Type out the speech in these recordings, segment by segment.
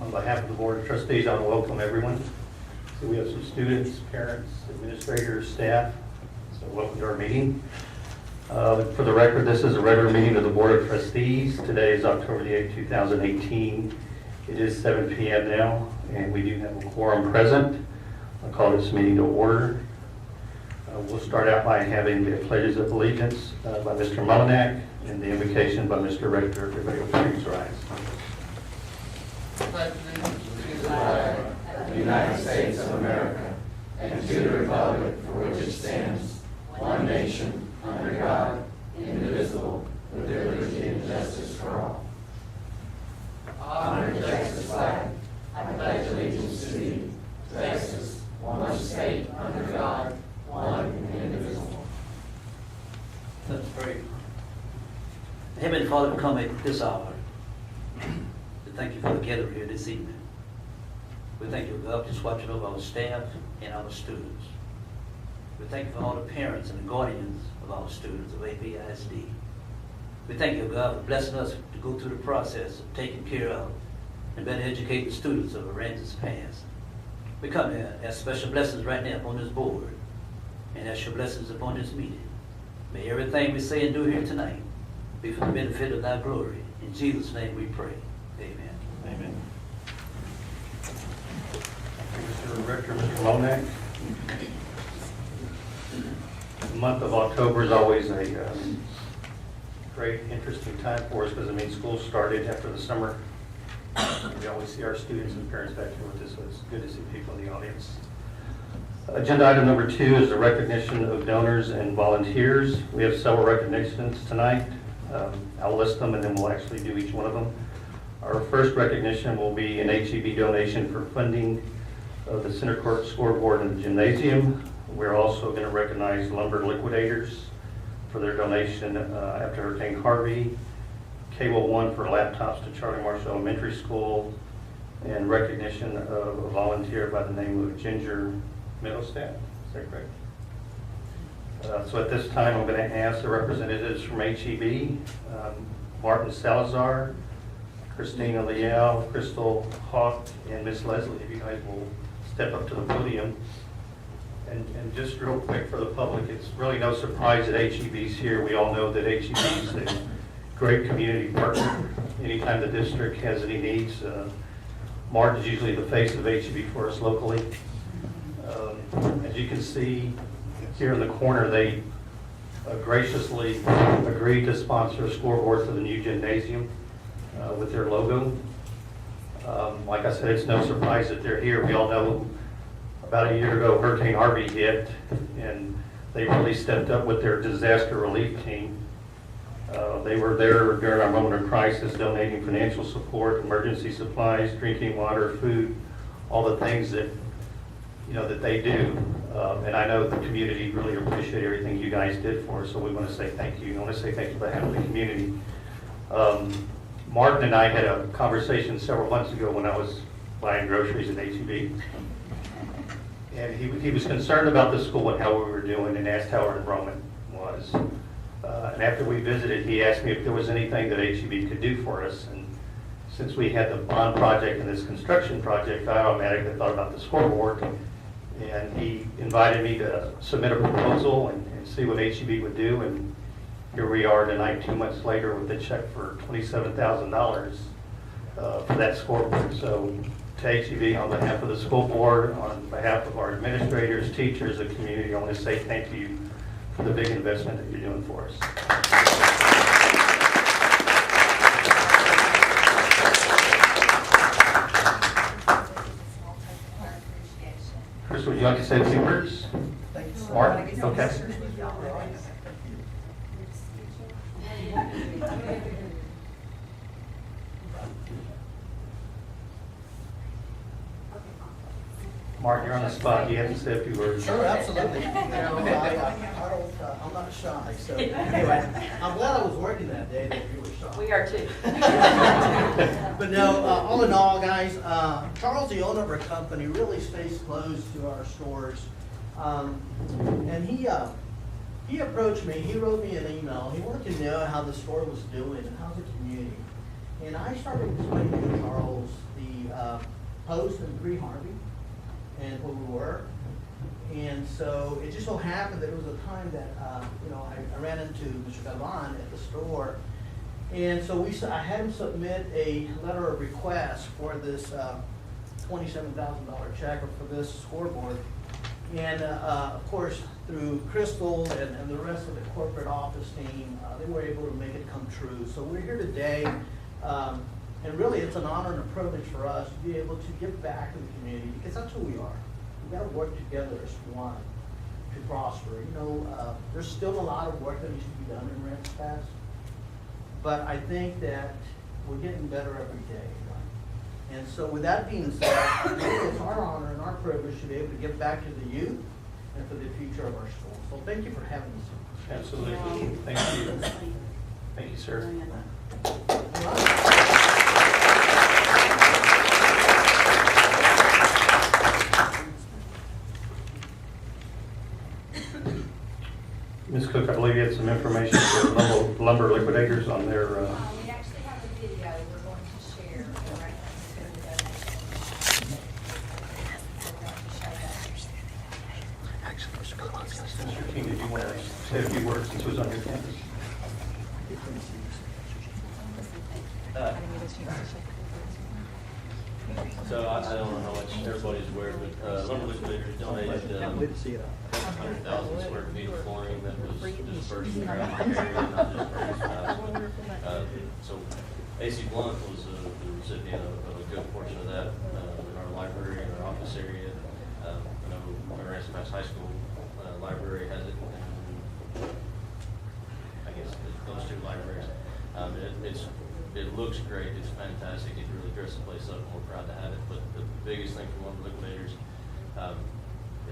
On behalf of the Board of Trustees, I want to welcome everyone. So we have some students, parents, administrators, staff. So welcome to our meeting. For the record, this is a regular meeting of the Board of Trustees. Today is October the 8th, 2018. It is 7 p.m. now, and we do have a quorum present. I'll call this meeting to order. We'll start out by having the pledges of allegiance by Mr. Molinak and the invocation by Mr. Rector. Everybody will please rise. Pledge allegiance to the flag of the United States of America and to the republic for which it stands, one nation, under God, indivisible, with liberty and justice for all. Honor the Texas flag. I pledge allegiance to thee, Texas, one state, under God, one and indivisible. Let's pray. Heavenly Father, we come at this hour to thank you for the gathering here this evening. We thank you, God, just watching over our staff and our students. We thank you for all the parents and the guardians of our students of ABISD. We thank you, God, for blessing us to go through the process of taking care of and better educate the students of Aransas past. We come here as special blessings right now upon this board and ask your blessings upon this meeting. May everything we say and do here tonight be for the benefit of thy glory. In Jesus' name we pray. Amen. Amen. Mr. Rector, Mr. Molinak. The month of October is always a great, interesting time for us because it means school started after the summer. We always see our students and parents back here with us, so it's good to see people in the audience. Agenda item number 2 is the recognition of donors and volunteers. We have several recognitions tonight. I'll list them and then we'll actually do each one of them. Our first recognition will be an HEB donation for funding of the center court scoreboard in the gymnasium. We're also going to recognize lumber liquidators for their donation after Hurricane Harvey, Cable One for laptops to Charlie Marshall Elementary School, and recognition of a volunteer by the name of Ginger Middlestadt. Is that correct? So at this time, I'm going to ask the representatives from HEB, Martin Salazar, Christina Leal, Crystal Hawk, and Miss Leslie, if you guys will step up to the podium. And just real quick for the public, it's really no surprise that HEB's here. We all know that HEB's a great community partner. Anytime the district has any needs, Martin's usually the face of HEB for us locally. As you can see here in the corner, they graciously agreed to sponsor a scoreboard for the new gymnasium with their logo. Like I said, it's no surprise that they're here. We all know about a year ago Hurricane Harvey hit, and they really stepped up with their disaster relief team. They were there during our moment of crisis, donating financial support, emergency supplies, drinking water, food, all the things that that they do. And I know the community really appreciate everything you guys did for us, so we want to say thank you. I want to say thank you on behalf of the community. Martin and I had a conversation several months ago when I was buying groceries at HEB. And he was concerned about the school and how we were doing and asked how our enrollment was. And after we visited, he asked me if there was anything that HEB could do for us. And since we had the bond project and this construction project, I automatically thought about the scoreboard. And he invited me to submit a proposal and see what HEB would do. And here we are tonight, 2 months later, with a check for $27,000 for that scoreboard. So to HEB, on behalf of the school board, on behalf of our administrators, teachers, the community, I want to say thank you for the big investment that you're doing for us. Chris, would you like to say a few words? Mark? Okay. Mark, you're on the spot. You have to say a few words. Sure, absolutely. I'm not shy. So anyway, I'm glad I was working that day that you were shy. We are too. But no, all in all, guys, Charles, the owner of our company, really stays close to our stores. And he approached me. He wrote me an email. He wanted to know how the store was doing and how's the community. And I started explaining to Charles the Post and 3 Harvey, and where we were. And so it just so happened that it was a time that, I ran into Mr. Gavan at the store. And so I had him submit a letter of request for this $27,000 check for this scoreboard. And of course, through Crystal and the rest of the corporate office team, they were able to make it come true. So we're here today, and really it's an honor and a privilege for us to be able to give back to the community, because that's who we are. We've got to work together as one to prosper. There's still a lot of work that needs to be done in Rents Pass, but I think that we're getting better every day. And so with that being said, it's our honor and our privilege to be able to give back to the youth and for the future of our school. So thank you for having us. Absolutely. Thank you. Thank you, sir. Ms. Cook, I believe you had some information for lumber liquidators on their. We actually have a video we're going to share right now. Mr. King, did you want to say a few words since it was on your campus? So I don't know how much everybody's aware, but Lumber Liquidators donated 100,000 square feet of flooring that was dispersed around the area, not just Burns. So AC Blunt was the recipient of a good portion of that in our library and our office area. I know our Ransom Pass High School library has it, and I guess those 2 libraries. It looks great. It's fantastic. It really dressed the place up, and we're proud to have it. But the biggest thing from Lumber Liquidators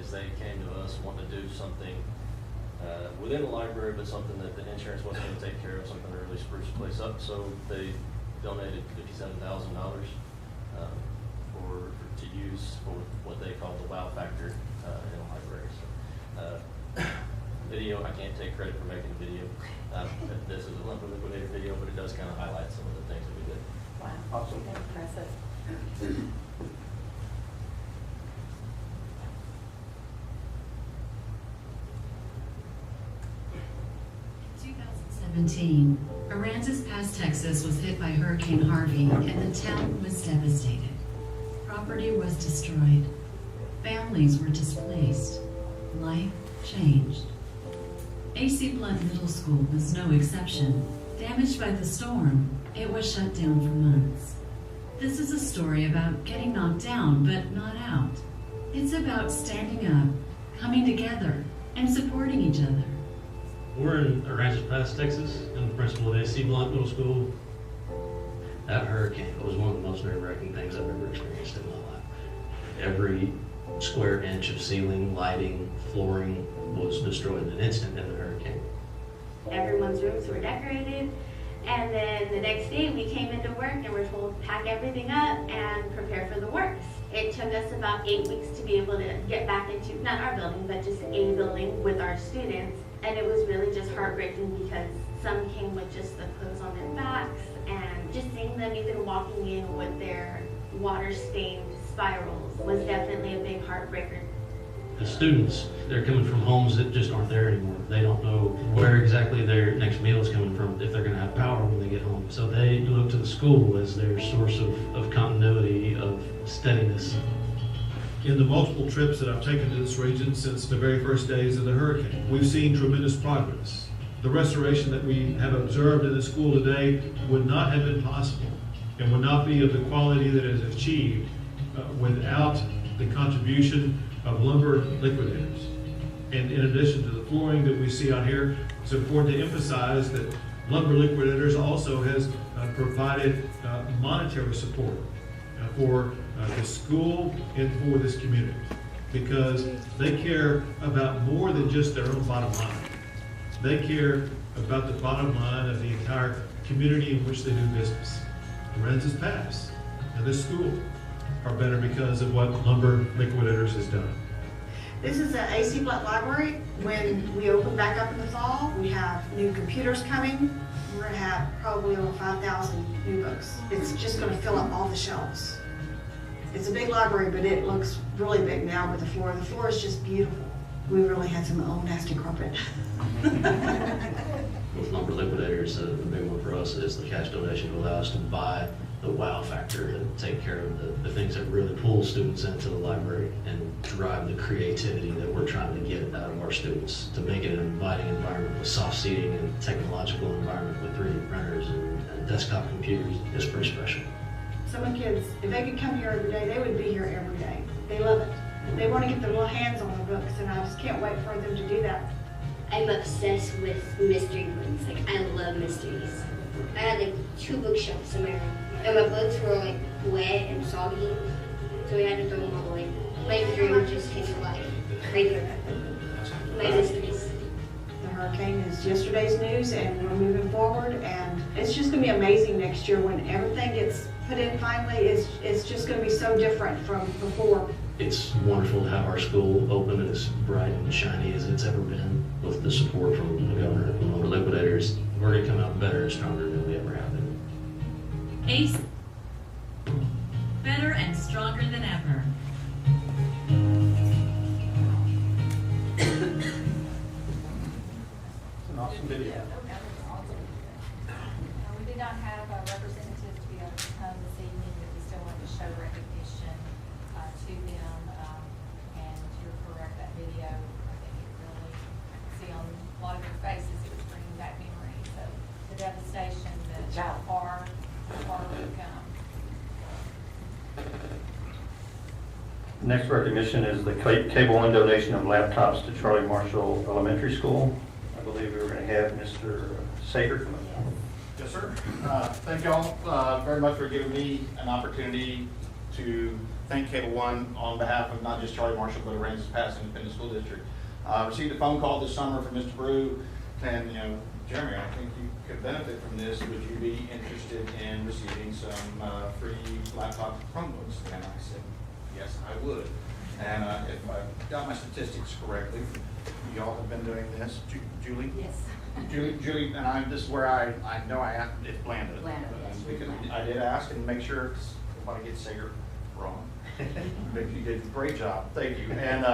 is they came to us wanting to do something within the library, but something that the insurance wasn't going to take care of, something to really spruce the place up. So they donated $57,000 to use for what they call the wow factor in the library. So, video, I can't take credit for making the video. This is a Lumber Liquidator video, but it does kind of highlight some of the things that we did. Wow. Awesome. Impressive. 2017, Aransas Pass, Texas was hit by Hurricane Harvey and the town was devastated. Property was destroyed. Families were displaced. Life changed. AC Blunt Middle School was no exception. Damaged by the storm, it was shut down for months. This is a story about getting knocked down but not out. It's about standing up, coming together, and supporting each other. We're in Aransas Pass, Texas. I'm the principal of AC Blunt Middle School. That hurricane was one of the most nerve-wracking things I've ever experienced in my life. Every square inch of ceiling, lighting, flooring was destroyed in an instant in the hurricane. Everyone's rooms were decorated, and then the next day we came into work and were told to pack everything up and prepare for the works. It took us about 8 weeks to be able to get back into, not our building, but just a building with our students. And it was really just heartbreaking because some came with just the clothes on their backs, and just seeing them even walking in with their water-stained spirals was definitely a big heartbreaker. The students, they're coming from homes that just aren't there anymore. They don't know where exactly their next meal is coming from, if they're going to have power when they get home. So they look to the school as their source of continuity, of steadiness. In the multiple trips that I've taken to this region since the very first days of the hurricane, we've seen tremendous progress. The restoration that we have observed in the school today would not have been possible and would not be of the quality that is achieved without the contribution of Lumber Liquidators. And in addition to the flooring that we see out here, it's important to emphasize that Lumber Liquidators also has provided monetary support for the school and for this community, because they care about more than just their own bottom line. They care about the bottom line of the entire community in which they do business. Aransas Pass and this school are better because of what Lumber Liquidators has done. This is the AC Blunt Library. When we open back up in the fall, we have new computers coming. We're going to have probably over 5,000 new books. It's just going to fill up all the shelves. it's a big library, but it looks really big now with the floor. The floor is just beautiful. We really had some old nasty carpet. With Lumber Liquidators, the big one for us is the cash donation to allow us to buy the wow factor and take care of the things that really pull students into the library and drive the creativity that we're trying to get out of our students, to make it an inviting environment with soft seating and technological environment with 3D printers and desktop computers is pretty special. Some of the kids, if they could come here every day, they would be here every day. They love it. They want to get their little hands on the books, and I just can't wait for them to do that. I'm obsessed with mystery books. Like, I love mysteries. I had like 2 bookshelves in my room, and my books were like wet and soggy, so we had to throw them all away. My dream just came to life right here. My mysteries. The hurricane is yesterday's news, and we're moving forward, and it's just going to be amazing next year when everything gets put in finally. It's just going to be so different from before. It's wonderful to have our school open and as bright and shiny as it's ever been with the support from the governor and Lumber Liquidators. We're going to come out better and stronger than we ever have been. ACE, better and stronger than ever. It's an awesome video. We did not have a representative to be able to come this evening, but we still wanted to show recognition to them. And you're correct, that video, I think it really, I could see on a lot of your faces, it was bringing back memories of the devastation that how far we've come. Next recognition is the Cable One donation of laptops to Charlie Marshall Elementary School. I believe we were going to have Mr. Sager come up. Yes, sir. Thank y'all very much for giving me an opportunity to thank Cable One on behalf of not just Charlie Marshall, but Aransas Pass Independent School District. Received a phone call this summer from Mr. Brew saying, Jeremy, I think you could benefit from this. Would you be interested in receiving some free laptop Chromebooks? And I said, yes, I would. And if I got my statistics correctly, y'all have been doing this. Julie? Yes. Julie and this is where I know it's Blanda. Blanda, yes. Because I did ask and make sure nobody gets Sager wrong. But you did a great job. Thank you. And,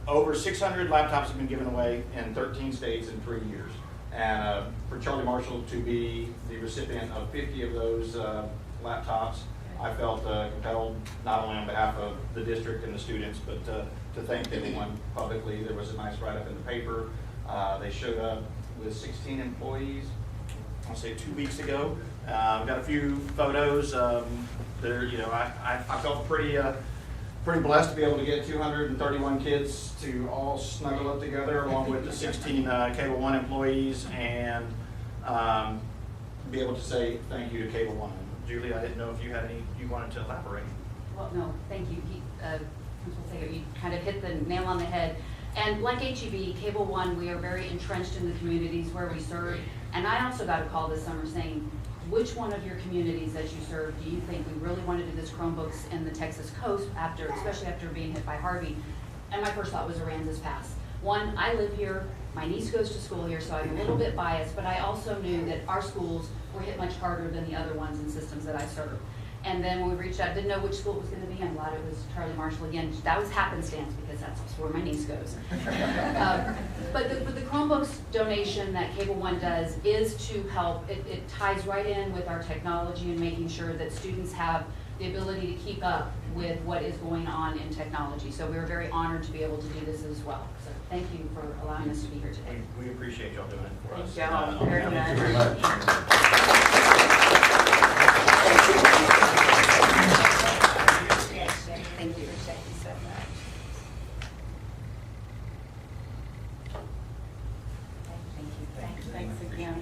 over 600 laptops have been given away in 13 states in 3 years. And for Charlie Marshall to be the recipient of 50 of those laptops, I felt compelled, not only on behalf of the district and the students, but to thank everyone publicly. There was a nice write-up in the paper. They showed up with 16 employees, I'll say 2 weeks ago. I've got a few photos. I felt pretty blessed to be able to get 231 kids to all snuggle up together, along with the 16 Cable One employees, and be able to say thank you to Cable One. Julie, I didn't know if you had any you wanted to elaborate. Well, no, thank you. Principal Sager, you kind of hit the nail on the head. And like HEB, Cable One, we are very entrenched in the communities where we serve. And I also got a call this summer saying, which one of your communities that you serve do you think we really want to do this Chromebooks in the Texas coast, especially after being hit by Harvey? And my first thought was Aransas Pass. One, I live here, my niece goes to school here, so I'm a little bit biased, but I also knew that our schools were hit much harder than the other ones and systems that I serve. And then when we reached out, didn't know which school it was going to be. I'm glad it was Charlie Marshall again. That was happenstance because that's also where my niece goes. But the Chromebooks donation that Cable One does is to help. It ties right in with our technology and making sure that students have the ability to keep up with what is going on in technology. So we're very honored to be able to do this as well. So thank you for allowing us to be here today. We appreciate y'all doing it for us. Thank y'all very much. Thank you very much. Thank you. Appreciate you so much. Thank you. Thanks again.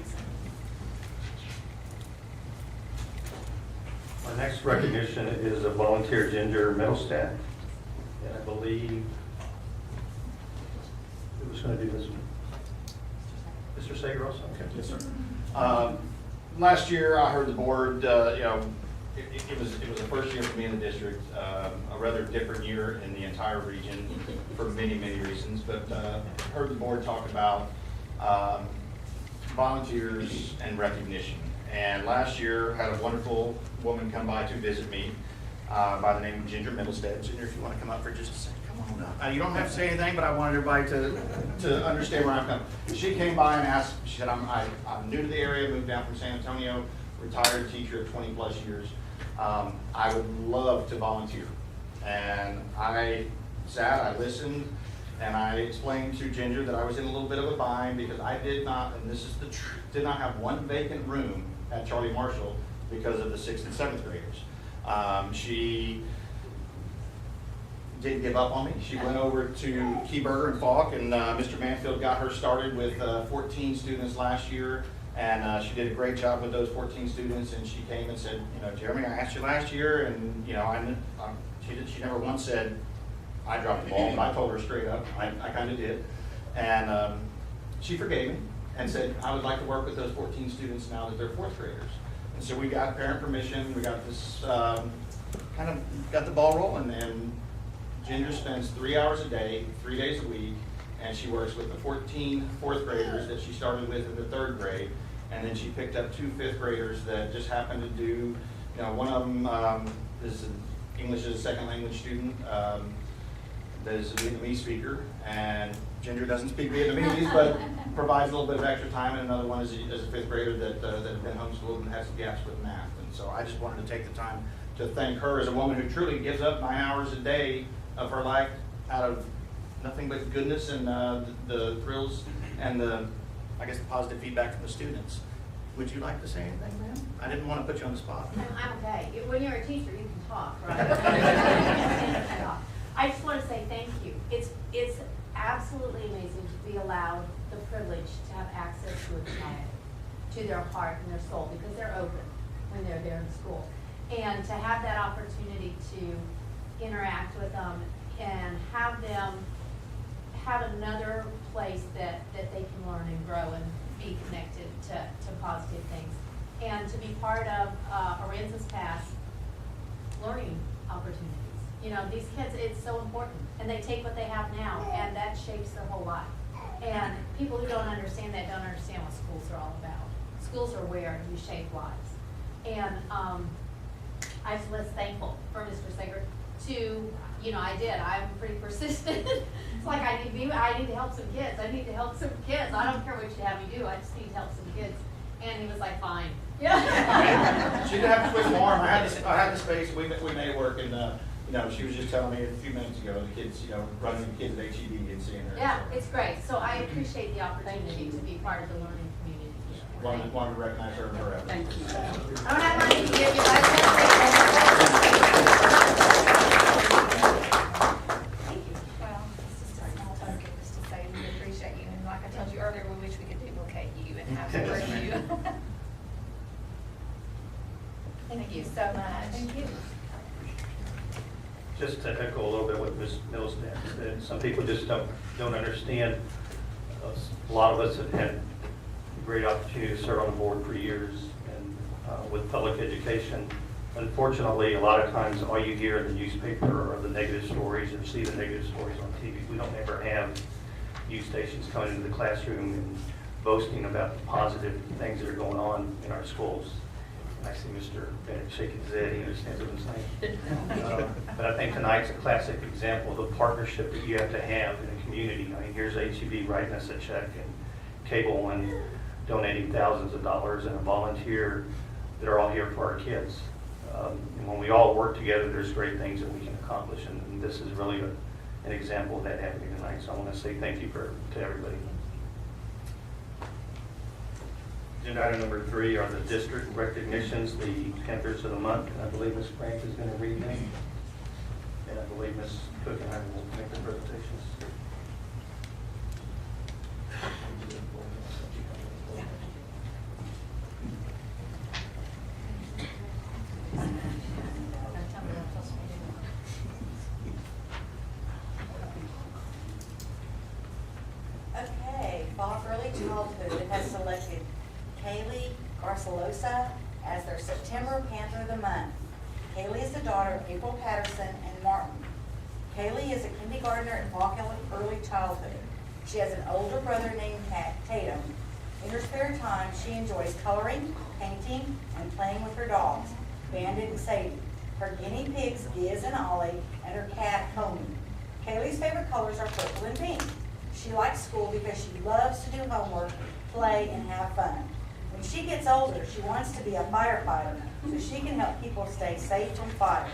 Our next recognition is a volunteer gender medal staff. And I believe, who was going to do this one? Mr. Sager also? Okay. Yes, sir. Last year, I heard the board, it was the first year for me in the district, a rather different year in the entire region for many, many reasons, but heard the board talk about volunteers and recognition. And last year, had a wonderful woman come by to visit me, by the name of Ginger Middlestead. Ginger, if you want to come up for just a second, come on up. You don't have to say anything, but I wanted everybody to understand where I'm coming. She came by and asked, she said, I'm new to the area, moved down from San Antonio, retired teacher of 20 plus years. I would love to volunteer. And I sat, I listened, and I explained to Ginger that I was in a little bit of a bind because I did not, and this is the truth, did not have one vacant room at Charlie Marshall because of the 6th and 7th graders. She didn't give up on me. She went over to Keyburger and Falk, and Mr. Manfield got her started with 14 students last year, and she did a great job with those 14 students. And she came and said, you know, Jeremy, I asked you last year, and you know, she never once said I dropped the ball, but I told her straight up, I kind of did, and she forgave me and said I would like to work with those 14 students now that they're 4th graders. And so we got parent permission. We got this kind of got the ball rolling, and Ginger spends 3 hours a day, 3 days a week, and she works with the 14 4th graders that she started with in the 3rd grade, and then she picked up 2 5th graders that just happened to do, you know, one of them is English as a second language student that is a Vietnamese speaker, and Ginger doesn't speak Vietnamese, but provides a little bit of extra time, and another one is a 5th grader that had been homeschooled and has some gaps with math. And so I just wanted to take the time to thank her as a woman who truly gives up 9 hours a day of her life out of nothing but goodness and the thrills and the positive feedback from the students. Would you like to say anything, ma'am? I didn't want to put you on the spot. I'm okay. When you're a teacher, you can talk, right? I just want to say thank you. It's absolutely amazing to be allowed the privilege to have access to a child, to their heart and their soul, because they're open when they're there in school. And to have that opportunity to interact with them and have them have another place that they can learn and grow and be connected to positive things. And to be part of Aransas Pass learning opportunities. You know, these kids, it's so important. And they take what they have now, and that shapes their whole life. And people who don't understand that don't understand what schools are all about. Schools are where you shape lives. And I was thankful for Mr. Sager to, you know, I'm pretty persistent. It's like I need to help some kids. I need to help some kids. I don't care what you have me do. I just need to help some kids. And he was like, fine. Yeah. She didn't have to twist my arm. I had the space. We made it work. And you know, she was just telling me a few minutes ago, the kids, you know, running the kids at HEB and seeing her. Yeah, it's great. So I appreciate the opportunity to be part of the learning community. Wanted to recognize her and her efforts. Thank you. I don't have money to give you. Thank you. Well, it's just a small token just to say we appreciate you. And like I told you earlier, we wish we could duplicate you and have some for you. Thank you so much. Thank you. Just to echo a little bit what Ms. Middlestead said, some people just don't understand. A lot of us have had a great opportunity to serve on the board for years, and with public education, unfortunately, a lot of times all you hear in the newspaper are the negative stories or see the negative stories on TV. We don't ever have news stations coming into the classroom and boasting about the positive things that are going on in our schools. I see Mr. Bennett shaking his head, he understands what I'm saying. But I think tonight's a classic example of the partnership that you have to have in a community. I mean, here's HEB writing us a check, and Cable One donating thousands of dollars, and a volunteer that are all here for our kids. And when we all work together, there's great things that we can accomplish, and this is really an example of that happening tonight. So I want to say thank you to everybody. Agenda item number 3 are the district recognitions, the Panthers of the month, and I believe Ms. Branch is going to read them. And I believe Ms. Cook and I will make the presentations. Okay, Fall Early Childhood has selected Kaylee Garcelosa as their September Panther of the Month. Kaylee is the daughter of April Patterson and Martin. Kaylee is a kindergartner in Fall Early Childhood. She has an older brother named Tatum. In her spare time, she enjoys coloring, painting, and playing with her dogs, Bandit and Sadie. her guinea pigs Giz and Ollie, and her cat Homie. Kaylee's favorite colors are purple and pink. She likes school because she loves to do homework, play, and have fun. When she gets older, she wants to be a firefighter so she can help people stay safe from fire.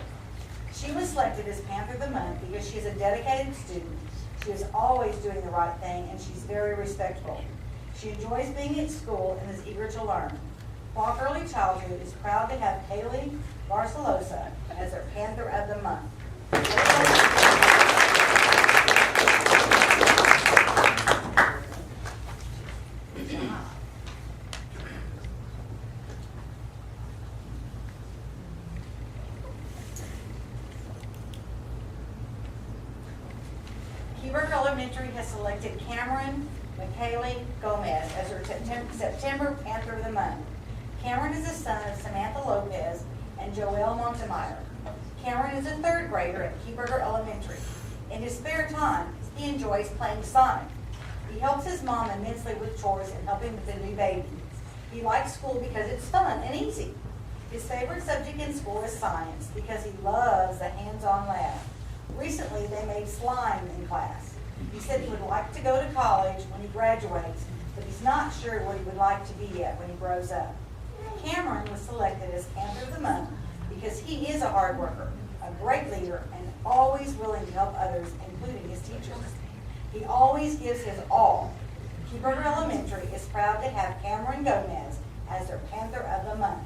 She was selected as Panther of the Month because she is a dedicated student. She is always doing the right thing, and she's very respectful. She enjoys being at school and is eager to learn. Walk Early Childhood is proud to have Kaylee Barcelosa as their Panther of the Month. Keyberg Elementary has selected Cameron McKaylee Gomez as her September Panther of the Month. Cameron is the son of Samantha Lopez and Joelle Montemeyer. Cameron is a third grader at Keyberger Elementary. In his spare time, he enjoys playing Sonic. He helps his mom immensely with chores and helping with the new baby. He likes school because it's fun and easy. His favorite subject in school is science because he loves the hands-on lab. Recently, they made slime in class. He said he would like to go to college when he graduates, but he's not sure what he would like to be yet when he grows up. Cameron was selected as Panther of the Month because he is a hard worker, a great leader, and always willing to help others, including his teachers. He always gives his all. Keyberger Elementary is proud to have Cameron Gomez as their Panther of the Month.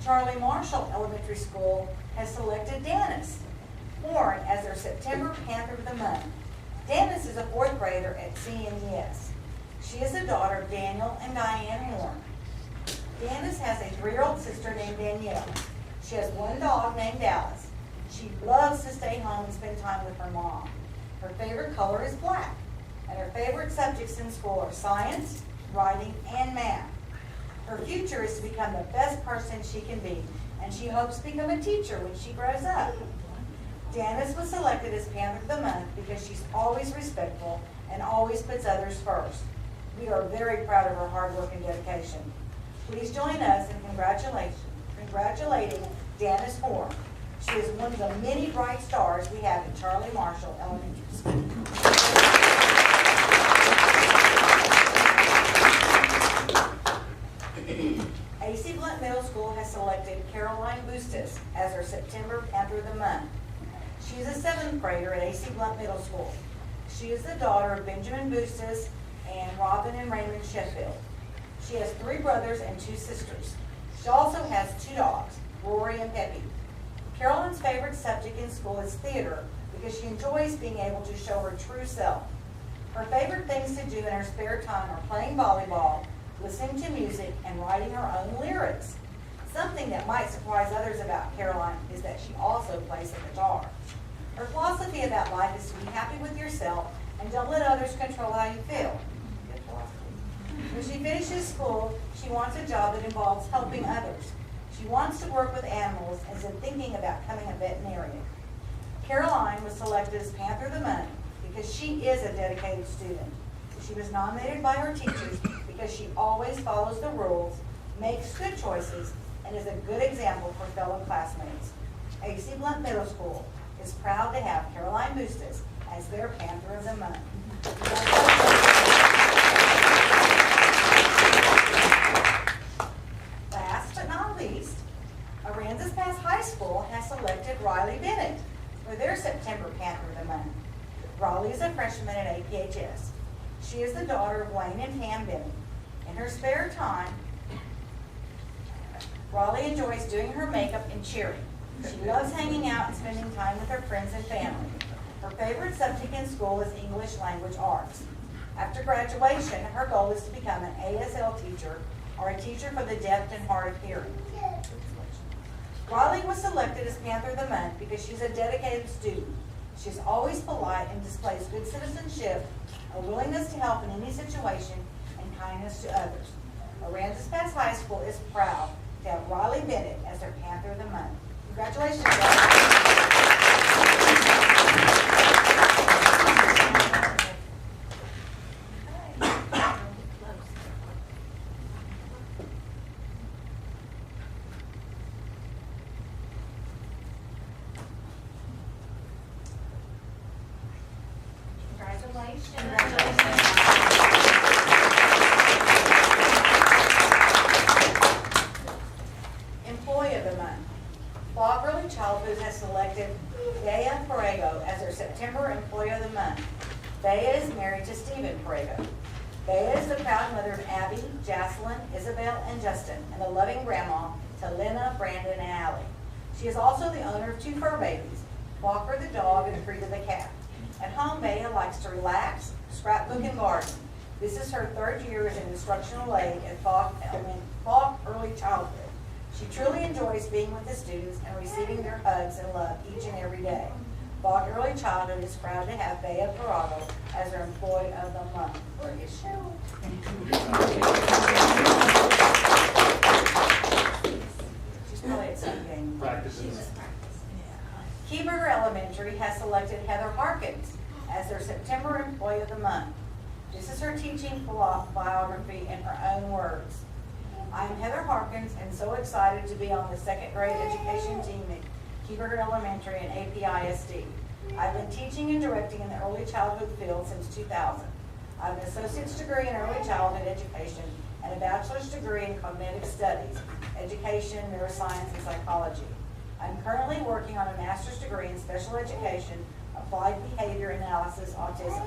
Charlie Marshall Elementary School has selected Dennis Horn as their September Panther of the Month. Dennis is a fourth grader at CNES. She is the daughter of Daniel and Diane Horn. Dennis has a 3-year-old sister named Danielle. She has one dog named Dallas. She loves to stay home and spend time with her mom. Her favorite color is black, and her favorite subjects in school are science, writing, and math. Her future is to become the best person she can be, and she hopes to become a teacher when she grows up. Janice was selected as Panther of the Month because she's always respectful and always puts others first. We are very proud of her hard work and dedication. Please join us in congratulating Janice Horn. She is one of the many bright stars we have at Charlie Marshall Elementary School. AC Blunt Middle School has selected Caroline Bustos as her September Panther of the Month. She is a 7th grader at AC Blunt Middle School. She is the daughter of Benjamin Bustos and Robin and Raymond Sheffield. She has 3 brothers and 2 sisters. She also has 2 dogs, Rory and Peppy. Caroline's favorite subject in school is theater because she enjoys being able to show her true self. Her favorite things to do in her spare time are playing volleyball, listening to music, and writing her own lyrics. Something that might surprise others about Caroline is that she also plays the guitar. Her philosophy about life is to be happy with yourself and don't let others control how you feel. Good philosophy. When she finishes school, she wants a job that involves helping others. She wants to work with animals and is thinking about becoming a veterinarian. Caroline was selected as Panther of the Month because she is a dedicated student. She was nominated by her teachers because she always follows the rules, makes good choices, and is a good example for fellow classmates. AC Blunt Middle School is proud to have Caroline Bustos as their Panther of the Month. Last but not least, Aransas Pass High School has selected Riley Bennett for their September Panther of the Month. Riley is a freshman at APHS. She is the daughter of Wayne and Tam Bennett. In her spare time, Riley enjoys doing her makeup and cheering. She loves hanging out and spending time with her friends and family. Her favorite subject in school is English Language Arts. After graduation, her goal is to become an ASL teacher or a teacher for the deaf and hard of hearing. Riley was selected as Panther of the Month because she's a dedicated student. She's always polite and displays good citizenship, a willingness to help in any situation, and kindness to others. Aransas Pass High School is proud to have Riley Bennett as their Panther of the Month. Congratulations, Riley. Employee of the Month. Bob Early Childhood has selected Bea Parego as their September Employee of the Month. Bea is married to Stephen Parego. Bea is the proud mother of Abby, Jocelyn, Isabel, and Justin, and a loving grandma to Lena, Brandon, and Allie. She is also the owner of 2 fur babies, Walker the dog and Frida the cat. At home, Bea likes to relax, scrapbook, and garden. This is her 3rd year as an instructional aide at Falk Early Childhood. She truly enjoys being with the students and receiving their hugs and love each and every day. Falk Early Childhood is proud to have Bea Parado as their Employee of the Month. Where is she? She's probably at some game. Practices. Keyburger Elementary has selected Heather Harkins as their September Employee of the Month. This is her teaching biography in her own words. I am Heather Harkins and so excited to be on the 2nd grade education team at Keyburger Elementary and APISD. I've been teaching and directing in the early childhood field since 2000. I have an associate's degree in early childhood education and a bachelor's degree in cognitive studies, education, neuroscience, and psychology. I'm currently working on a master's degree in special education, applied behavior analysis, autism.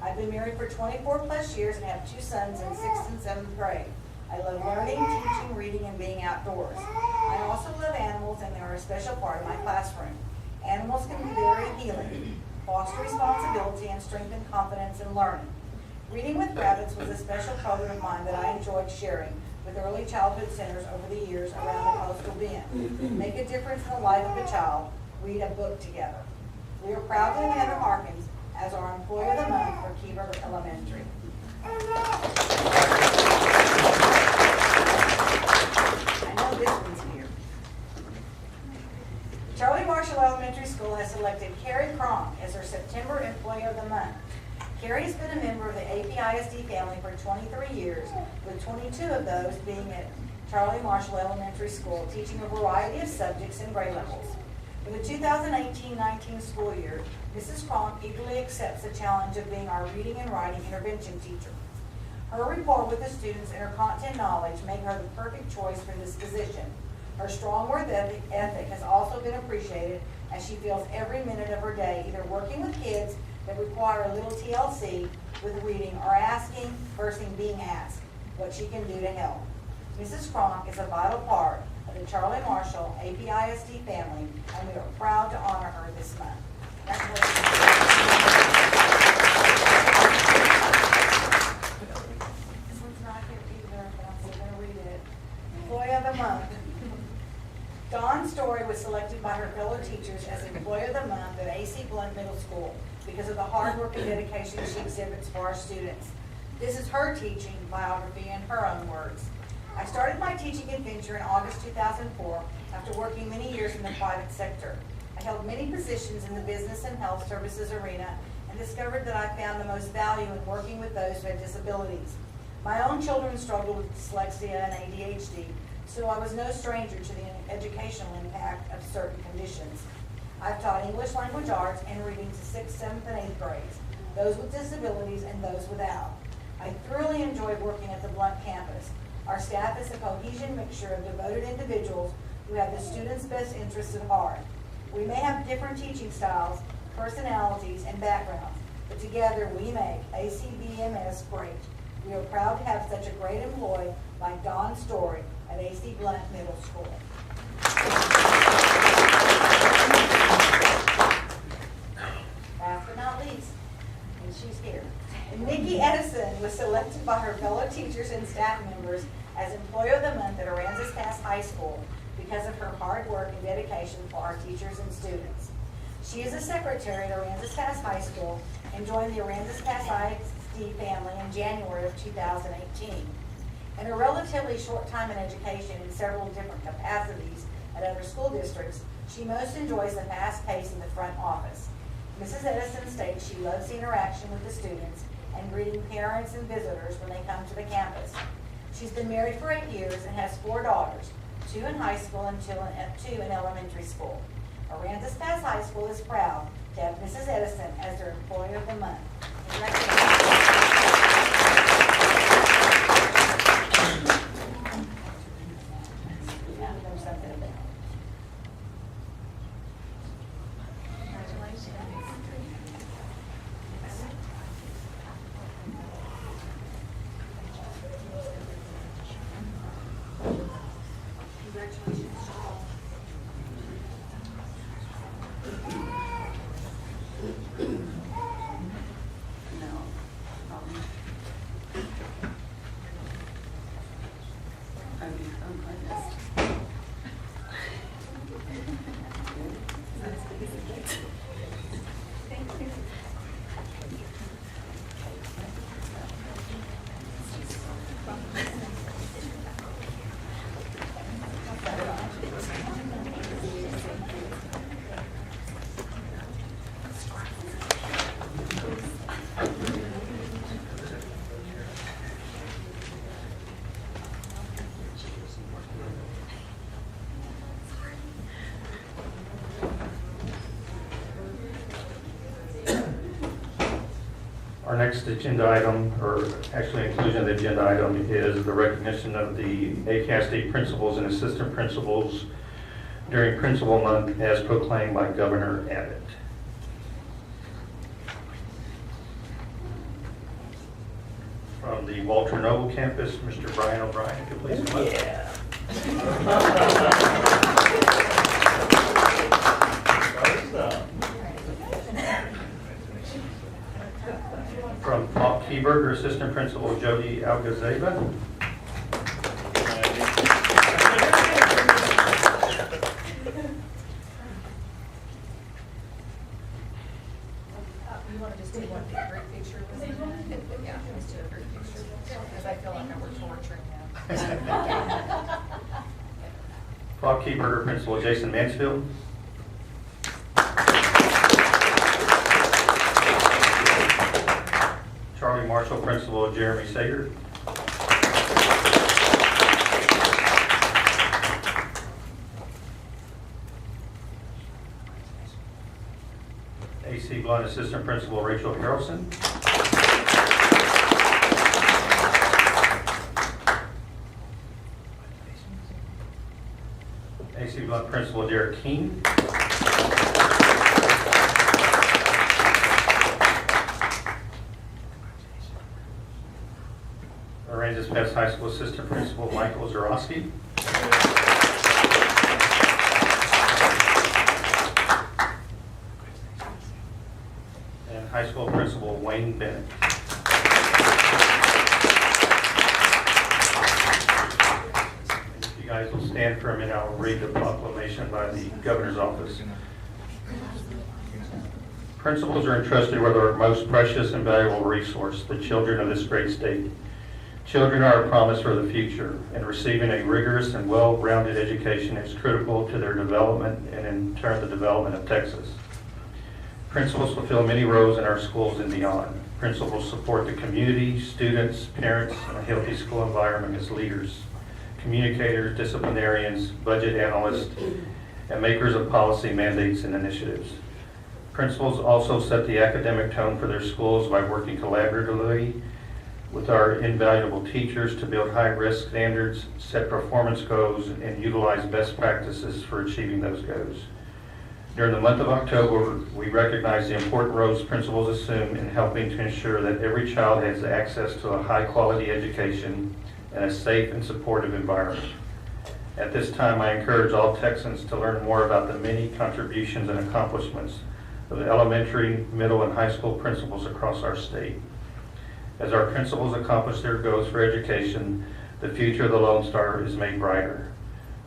I've been married for 24 plus years and have 2 sons in 6th and 7th grade. I love learning, teaching, reading, and being outdoors. I also love animals, and they are a special part of my classroom. Animals can be very healing, foster responsibility, and strengthen confidence in learning. Reading with Rabbits was a special program of mine that I enjoyed sharing with early childhood centers over the years around the coastal bend. Make a difference in the life of a child. Read a book together. We are proud to have Heather Harkins as our Employee of the Month for Keyburger Elementary. I know this one's here. Charlie Marshall Elementary School has selected Carrie Cronk as her September Employee of the Month. Carrie has been a member of the APISD family for 23 years, with 22 of those being at Charlie Marshall Elementary School, teaching a variety of subjects and grade levels. For the 2018-19 school year, Mrs. Cronk eagerly accepts the challenge of being our reading and writing intervention teacher. Her rapport with the students and her content knowledge make her the perfect choice for this position. Her strong work ethic has also been appreciated as she fills every minute of her day either working with kids that require a little TLC with reading or asking, versus being asked, what she can do to help. Mrs. Cronk is a vital part of the Charlie Marshall APISD family, and we are proud to honor her this month. This one's not here either, but I'm still going to read it. Employee of the Month. Dawn Story was selected by her fellow teachers as Employee of the Month at AC Blunt Middle School because of the hard work and dedication she exhibits for our students. This is her teaching biography in her own words. I started my teaching adventure in August 2004 after working many years in the private sector. I held many positions in the business and health services arena and discovered that I found the most value in working with those who had disabilities. My own children struggled with dyslexia and ADHD, so I was no stranger to the educational impact of certain conditions. I've taught English language arts and reading to 6th, 7th, and 8th grades, those with disabilities and those without. I thoroughly enjoy working at the Blunt campus. Our staff is a cohesion mixture of devoted individuals who have the students' best interests at heart. We may have different teaching styles, personalities, and backgrounds, but together we make ACBMS great. We are proud to have such a great employee like Dawn Story at AC Blunt Middle School. Last but not least, and she's here. And Nikki Edison was selected by her fellow teachers and staff members as Employee of the Month at Aransas Pass High School because of her hard work and dedication for our teachers and students. She is a secretary at Aransas Pass High School and joined the Aransas Pass ISD family in January of 2018. In her relatively short time in education in several different capacities at other school districts, she most enjoys the fast pace in the front office. Mrs. Edison states she loves the interaction with the students and greeting parents and visitors when they come to the campus. She's been married for 8 years and has 4 daughters, 2 in high school and 2 in elementary school. Aransas Pass High School is proud to have Mrs. Edison as their Employee of the Month. There's something about it. Our next agenda item, or actually inclusion of the agenda item, is the recognition of the ACASD principals and assistant principals during Principal Month as proclaimed by Governor Abbott. From the Walter Noble campus, Mr. Brian O'Brien, if you please come up. From Bob Keyberger, assistant principal Jody Algazaba. You want to just do one group picture with me? Yeah, let's do a group picture, because I feel like we're torturing them. Bob Keyberger, principal Jason Mansfield. Charlie Marshall, principal Jeremy Sager. AC Blunt, assistant principal Rachel Harrelson. AC Blunt, principal Derek Keene. Aransas Pass High School assistant principal Michael Zarowski. And high school principal Wayne Bennett. And if you guys will stand for a minute, I'll read the proclamation by the governor's office. Principals are entrusted with our most precious and valuable resource, the children of this great state. Children are a promise for the future, and receiving a rigorous and well-rounded education is critical to their development and in turn the development of Texas. Principals fulfill many roles in our schools and beyond. Principals support the community, students, parents, and a healthy school environment as leaders, communicators, disciplinarians, budget analysts, and makers of policy mandates and initiatives. Principals also set the academic tone for their schools by working collaboratively with our invaluable teachers to build high-risk standards, set performance goals, and utilize best practices for achieving those goals. During the month of October, we recognize the important roles principals assume in helping to ensure that every child has access to a high-quality education and a safe and supportive environment. At this time, I encourage all Texans to learn more about the many contributions and accomplishments of the elementary, middle, and high school principals across our state. As our principals accomplish their goals for education, the future of the Lone Star is made brighter.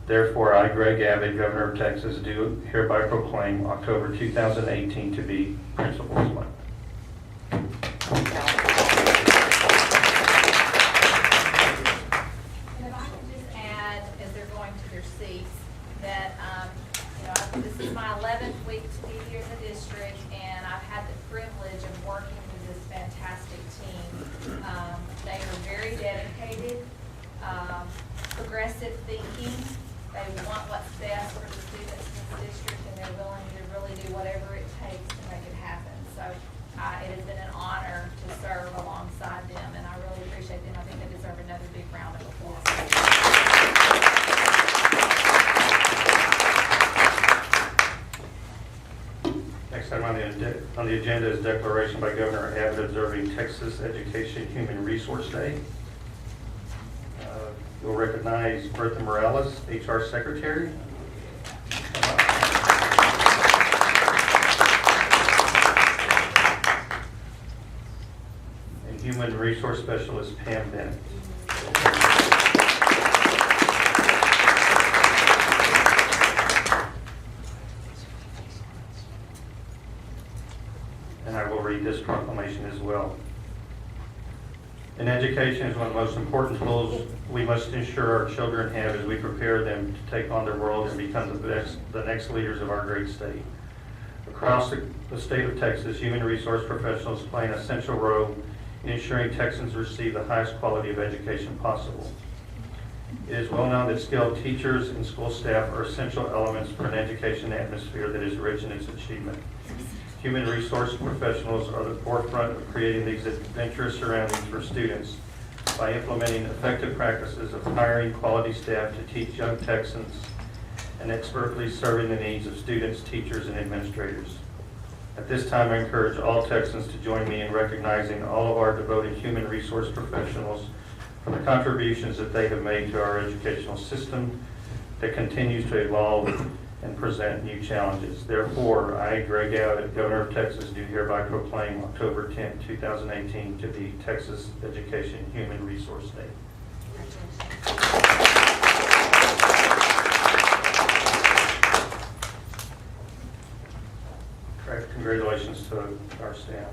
Therefore, I, Greg Abbott, Governor of Texas, do hereby proclaim October 2018 to be Principals Month. And if I could just add, as they're going to their seats, that, this is my 11th week to be here in the district, and I've had the privilege of working with this fantastic team. They are very dedicated, progressive thinking. They want what's best for the students in this district, and they're willing to really do whatever it takes to make it happen. So it has been an honor serve alongside them, and I really appreciate them. I think they deserve another big round of applause. Next item on the agenda is declaration by Governor Abbott observing Texas Education Human Resource Day. You'll recognize Bertha Morales, HR Secretary. And Human Resource Specialist Pam Bennett. And I will read this proclamation as well. And education is one of the most important tools we must ensure our children have as we prepare them to take on their world and become the next leaders of our great state. Across the state of Texas, human resource professionals play an essential role in ensuring Texans receive the highest quality of education possible. It is well known that skilled teachers and school staff are essential elements for an education atmosphere that is rich in its achievement. Human resource professionals are the forefront of creating these adventurous surroundings for students by implementing effective practices of hiring quality staff to teach young Texans and expertly serving the needs of students, teachers, and administrators. At this time, I encourage all Texans to join me in recognizing all of our devoted human resource professionals for the contributions that they have made to our educational system that continues to evolve and present new challenges. Therefore, I, Greg Abbott, Governor of Texas, do hereby proclaim October 10, 2018 to be Texas Education Human Resource Day. Congratulations to our staff.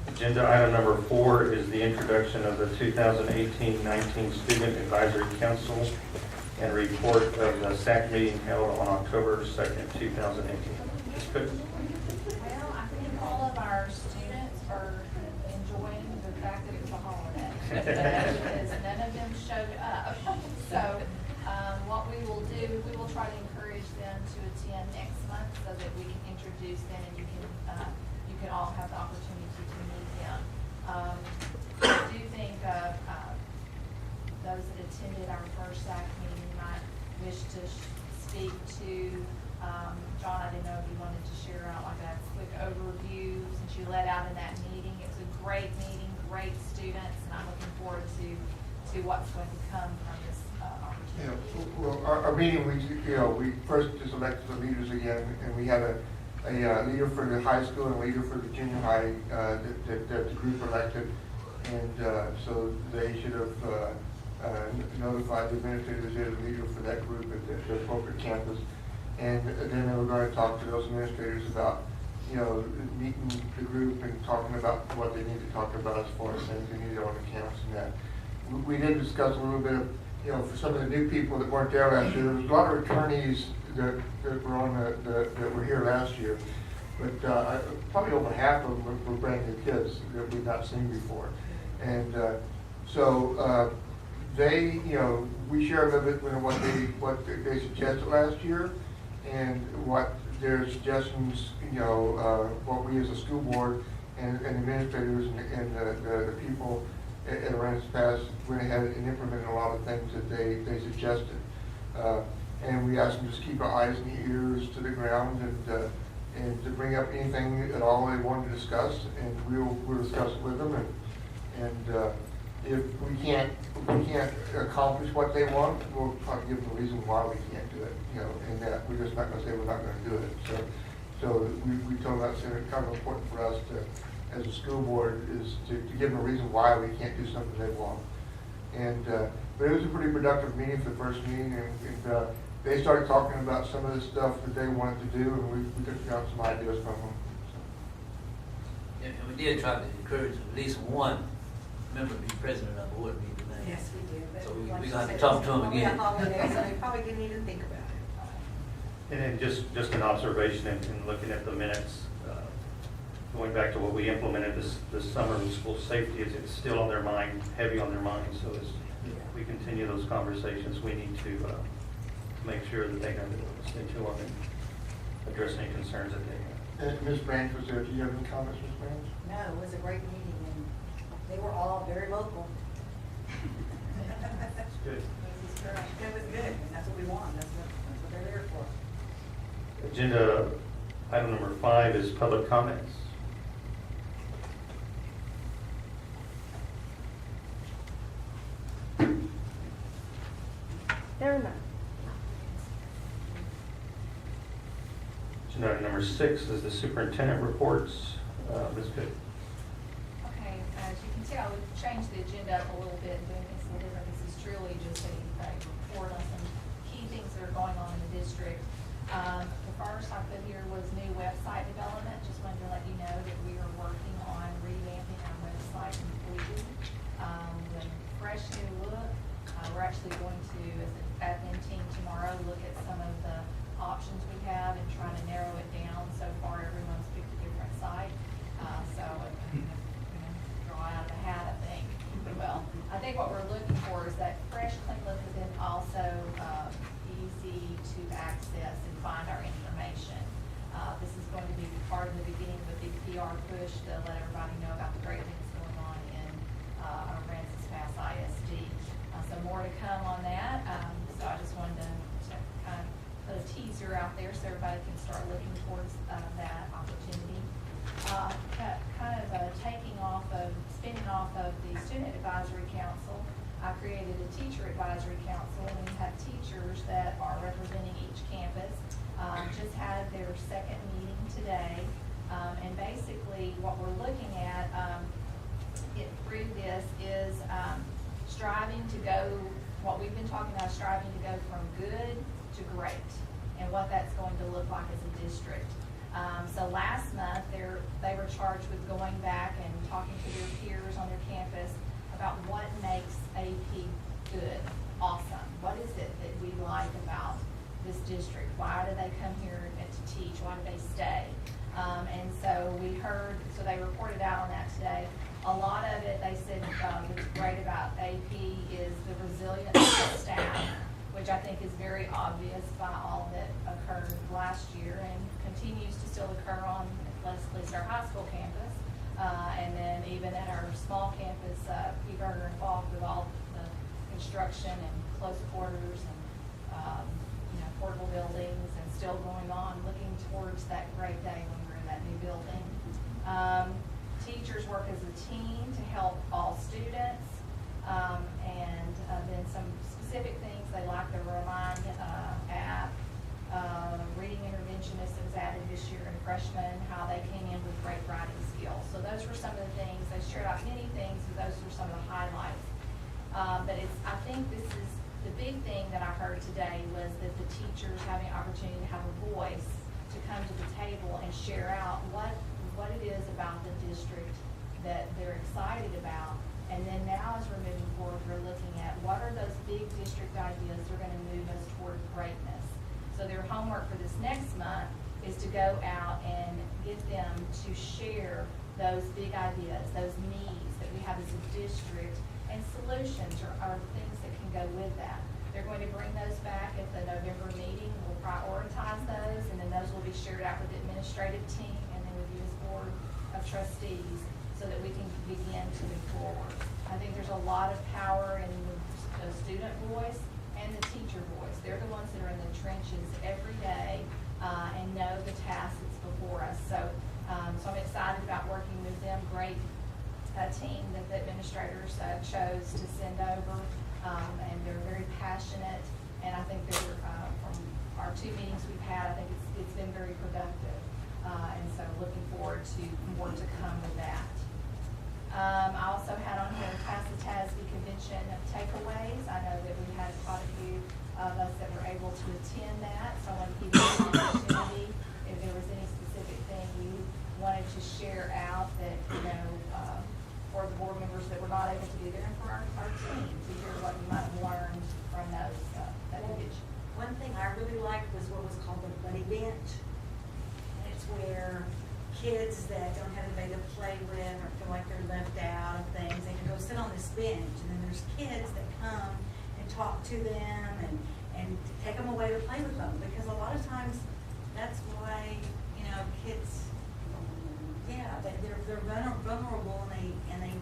Agenda item number 4 is the introduction of the 2018-19 Student Advisory Council and report of the SAC meeting held on October 2nd, 2018. Ms. Cook. Well, I think all of our students are enjoying the fact that it's a holiday, because none of them showed up. So what we will do, we will try to encourage them to attend next month so that we can introduce them and you can all have the opportunity to meet them. I do think those that attended our first SAC meeting might wish to speak to, John, I didn't know if you wanted to share out like a quick overview since you led out in that meeting. It was a great meeting, great students, and I'm looking forward to what's going to come from this opportunity. Yeah, well, our meeting, we first just elected the leaders again, and we had a leader for the high school and a leader for the junior high that the group elected, and so they should have notified the administrators as a leader for that group at the appropriate campus. And then they were going to talk to those administrators about, meeting the group and talking about what they need to talk about as far as things they needed on the campus and that. We did discuss a little bit of, for some of the new people that weren't there last year. There was a lot of attorneys that were on that were here last year, but probably over half of them were brand new kids that we've not seen before. And so they, we share a little bit what they suggested last year and what their suggestions, what we as a school board and administrators and the people at Aransas Pass went ahead and implemented a lot of things that they suggested. And we asked them to just keep our eyes and ears to the ground and to bring up anything at all they wanted to discuss, and we'll discuss it with them. And if we can't accomplish what they want, we'll probably give them a reason why we can't do it. And that we're just not going to say we're not going to do it. So we told them that's kind of important for us to, as a school board, is to give them a reason why we can't do something they want. And but it was a pretty productive meeting for the first meeting, and they started talking about some of the stuff that they wanted to do, and we took out some ideas from them. So. And we did try to encourage at least one member to be president of the board meeting tonight. Yes, we did. So we're going to have to talk to them again. So they probably didn't even think about it. And then just an observation in looking at the minutes, going back to what we implemented this summer with school safety, it's still on their mind, heavy on their mind. So as we continue those conversations, we need to make sure that they know that we're listening to them and address any concerns that they have. Ms. Branch was there. Do you have any comments, Ms. Branch? No, it was a great meeting, and they were all very local. That's good. It was good, and that's what we want, that's what they're there for. Agenda item number 5 is public comments. There are none. Agenda item number 6 is the superintendent reports. Ms. Cook. Okay, as you can tell, we've changed the agenda up a little bit, and doing things a little different. This is truly just a report on some key things that are going on in the district. The first I put here was new website development. Just wanted to let you know that we are working on revamping our website completely with a fresh new look. We're actually going to, as an admin team tomorrow, look at some of the options we have and try to narrow it down. So far, everyone's picked a different site. So draw out of the hat, I think. Well, I think what we're looking for is that fresh, clean look, but then also easy to access and find our information. This is going to be part of the beginning of a big PR push to let everybody know about the great things going on in our Aransas Pass ISD. So more to come on that. So I just wanted to kind of put a teaser out there so everybody can start looking towards that opportunity. Spinning off of the Student Advisory Council, I created a Teacher Advisory Council, and we have teachers that are representing each campus. Just had their second meeting today, and basically what we're looking at through this is striving to go, what we've been talking about, striving to go from good to great, and what that's going to look like as a district. So last month, they were charged with going back and talking to their peers on their campus about what makes AP good, awesome. What is it that we like about this district? Why do they come here to teach? Why do they stay? And so they reported out on that today. A lot of it, they said, that's great about AP is the resilience of the staff, which I think is very obvious by all that occurred last year and continues to still occur on at least our high school campus. And then even at our small campus, Peaburger and Falk, with all the construction and close quarters and portable buildings and still going on, looking towards that great day when we're in that new building. Teachers work as a team to help all students, and then some specific things. They like the Remind app, reading interventionist that was added this year, and freshmen, how they came in with great writing skills. So those were some of the things. They shared out many things, but those were some of the highlights. But I think this is the big thing that I heard today was that the teachers having an opportunity to have a voice to come to the table and share out what it is about the district that they're excited about. And then now as we're moving forward, we're looking at what are those big district ideas that are going to move us toward greatness. So their homework for this next month is to go out and get them to share those big ideas, those needs that we have as a district, and solutions are things that can go with that. They're going to bring those back at the November meeting. We'll prioritize those, and then those will be shared out with the administrative team and then with you as board of trustees so that we can begin to move forward. I think there's a lot of power in the student voice and the teacher voice. They're the ones that are in the trenches every day and know the task that's before us. So I'm excited about working with them. Great team that the administrators chose to send over, and they're very passionate. And I think they're from our 2 meetings we've had, I think it's been very productive. And so looking forward to more to come with that. I also had on here Tassie Convention of takeaways. I know that we had quite a few of us that were able to attend that, so I want to give you an opportunity if there was any specific thing you wanted to share out that, for the board members that were not able to be there, and for our team to hear what you might have learned from that convention. One thing I really liked was what was called the buddy bench. And it's where kids that don't have anybody to play with or feel like they're left out of things, they can go sit on this bench, and then there's kids that come and talk to them and take them away to play with them, because a lot of times that's why kids Yeah, they're vulnerable and they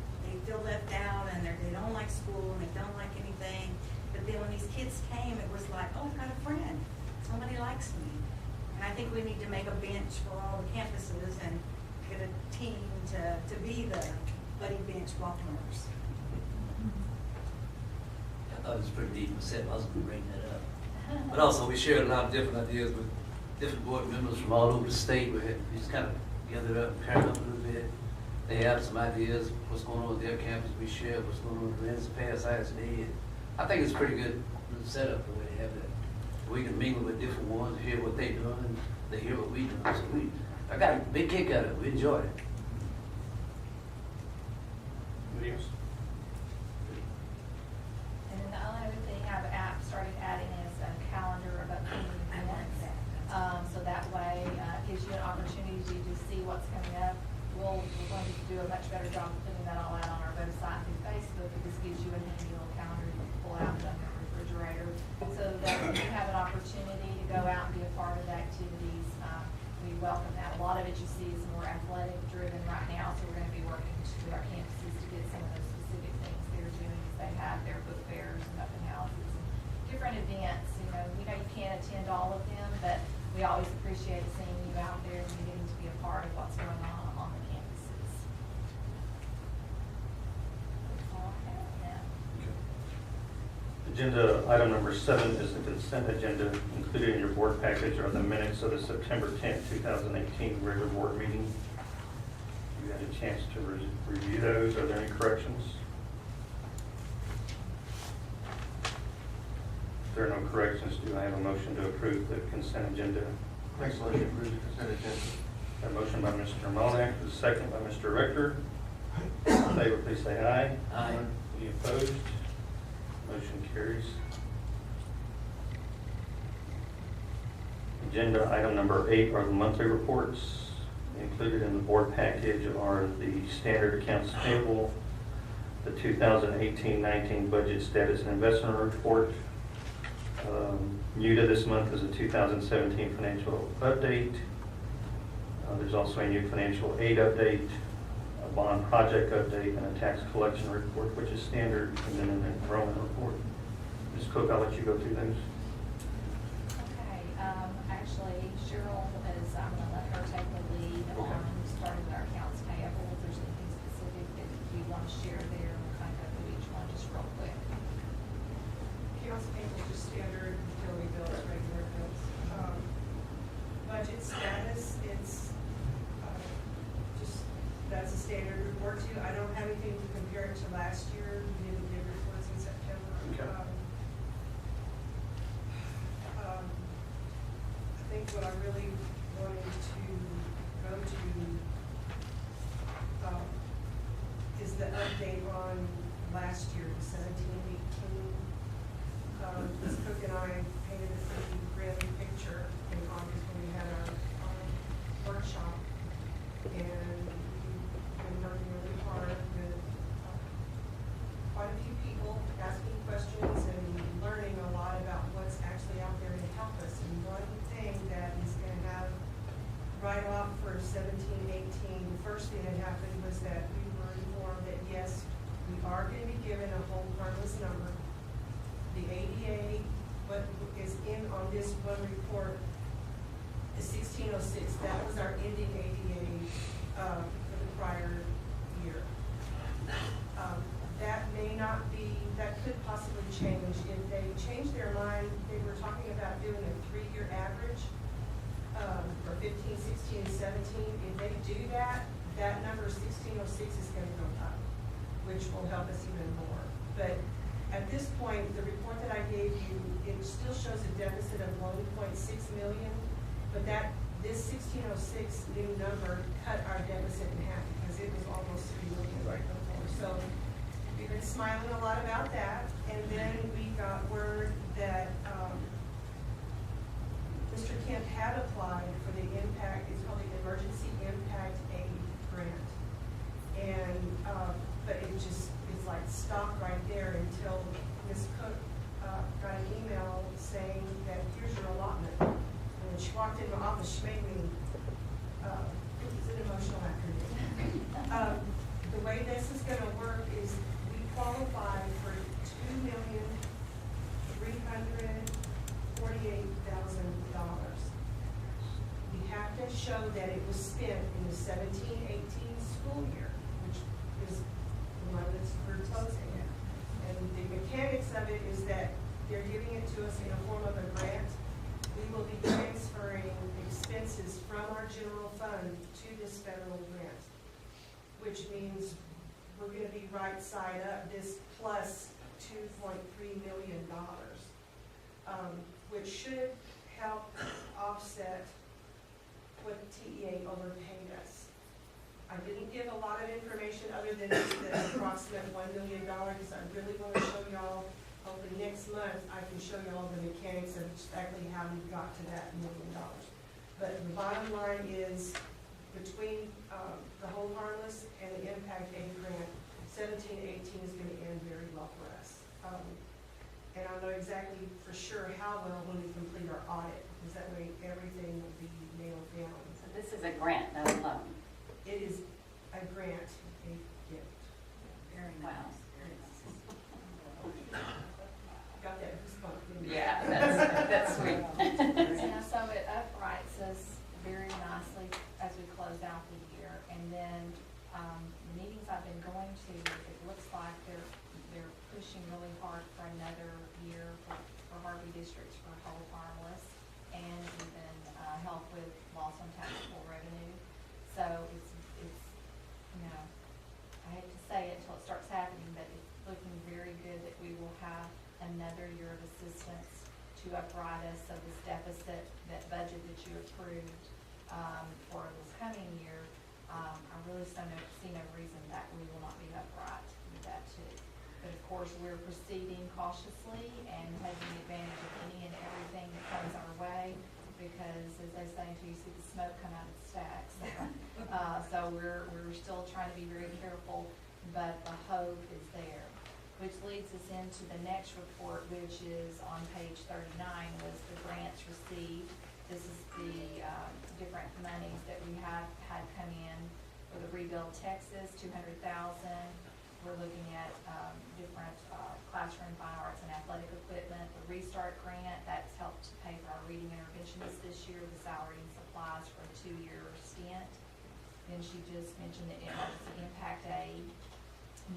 feel left out and they don't like school and they don't like anything. But then when these kids came, it was like, oh, I've got a friend. Somebody likes me. And I think we need to make a bench for all the campuses and get a team to be the buddy bench welcomers. I thought it was pretty neat myself, I was gonna bring that up. But also, we shared a lot of different ideas with different board members from all over the state. We just kind of gathered up, paired up a little bit. They have some ideas, what's going on with their campus, we share what's going on with Aransas Pass ISD. I think it's pretty good setup the way they have that. We can mingle with different ones, hear what they doing, they hear what we doing. So I got a big kick out of it, we enjoyed it. Anybody else? And then the only other thing I've started adding is a calendar of upcoming events. So that way, it gives you an opportunity to see what's coming up. We're going to do a much better job of putting that all out on our website through Facebook. It just gives you a handy little calendar you can pull out of your refrigerator. So that when you have an opportunity to go out and be a part of the activities, we welcome that. A lot of it you see is more athletic driven right now, so we're going to be working with our campuses to get some of those specific things they're doing. They have their book fairs and open houses and different events. You know you can't attend all of them, but we always appreciate seeing you out there and you getting to be a part of what's going on the campuses. That's all I have now. Agenda item number 7 is the consent agenda. Included in your board package are the minutes of the September 10th, 2018 regular board meeting. You had a chance to review those. Are there any corrections? If there are no corrections, do I have a motion to approve the consent agenda? Make a motion to approve the consent agenda. A motion by Mr. Molnak, a second by Mr. Rector. All in favor, please say aye. Aye. Any opposed? Motion carries. Agenda item number 8 are the monthly reports. Included in the board package are the standard accounts payable, the 2018-19 budget status and investment report. New to this month is a 2017 financial update. There's also a new financial aid update, a bond project update, and a tax collection report, which is standard, and then an enrollment report. Ms. Cook, I'll let you go through those. Okay, actually Cheryl is, I'm gonna let her take the lead on starting with our accounts payable. If there's anything specific that you want to share there, we'll kind of go through each one just real quick. Accounts payable, just standard utility bills, regular bills. Budget status, it's just, that's a standard report too. I don't have anything to compare it to last year. We didn't give reports in September. Okay. I think what I really wanted to go to is the update on last year, the 17-18. Ms. Cook and I painted a pretty grim picture in August when we had our workshop. And we've been working really hard with quite a few people, asking questions and learning a lot about what's actually out there to help us. And one thing that is going to have right off for 17-18, the first thing that happened was that we were informed that yes, we are going to be given a whole harmless number. The ADA, what is in on this one report is 1606. That was our ending ADA for the prior year. That may not be, that could possibly change. If they change their mind, they were talking about doing a 3-year average for 15, 16, 17. If they do that, that number 1606 is going to go up, which will help us even more. But at this point, the report that I gave you, it still shows a deficit of 1.6 million, but this 1606 new number cut our deficit in half because it was almost 3 million right before. So we've been smiling a lot about that, and then we got word that Mr. Kemp had applied for the impact, it's called the Emergency Impact Aid Grant. And, but it's like stopped right there until Ms. Cook got an email saying that here's your allotment. And when she walked in my office, she made me, it was an emotional afternoon. show that it was spent in the 17-18 school year, which is the one that's we're closing it. And the mechanics of it is that they're giving it to us in the form of a grant. We will be transferring expenses from our general fund to this federal grant, which means we're gonna be right side up this plus $2.3 million, which should help offset what TEA overpaid us. I didn't give a lot of information other than the approximate $1 million, because I really want to show y'all, hopefully next month, I can show y'all the mechanics of exactly how we got to that $1 million. But the bottom line is, between the hold harmless and the impact aid grant, 17-18 is going to end very well for us. And I'll know exactly for sure how well when we complete our audit, because that way everything will be nailed down. So this is a grant, not a loan. It is a grant, a gift. Very nice. Got that goosebump, didn't you? Yeah, that's sweet. And so it uprights us very nicely as we close out the year. And then the meetings I've been going to, it looks like they're pushing really hard for another year for Harvey districts for hold harmless and even help with loss on taxable revenue. So it's you know, I hate to say it until it starts happening, but it's looking very good that we will have another year of assistance to upright us. So this deficit, that budget that you approved for this coming year, I really see no reason that we will not be upright with that too. But of course, we're proceeding cautiously and taking advantage of any and everything that comes our way, because as they say, until you see the smoke come out of the stacks. So we're still trying to be very careful, but the hope is there. Which leads us into the next report, which is on page 39, was the grants received. This is the different monies that we have had come in for the Rebuild Texas, $200,000. We're looking at different classroom, fine arts, and athletic equipment. The Restart Grant, that's helped to pay for our reading interventionists this year, the salary and supplies for a 2-year stint. Then she just mentioned the emergency impact aid,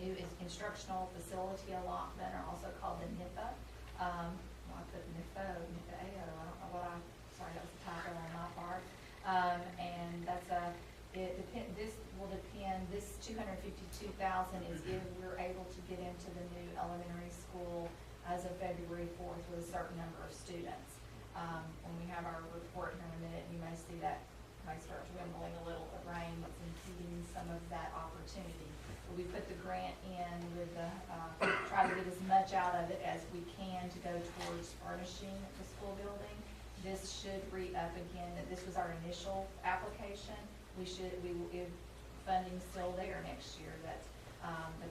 new instructional facility allotment, or also called the NIFA. Well, I put NIFO, NIFA-AO, I don't know what sorry, that was a typo on my part. And that's this will depend, this $252,000 is if we're able to get into the new elementary school as of February 4th with a certain number of students. When we have our report here in a minute, you may see that may start dwindling a little, but rain is impeding some of that opportunity. But we put the grant in with the, try to get as much out of it as we can to go towards furnishing the school building. This should re-up again. This was our initial application. If funding's still there next year, but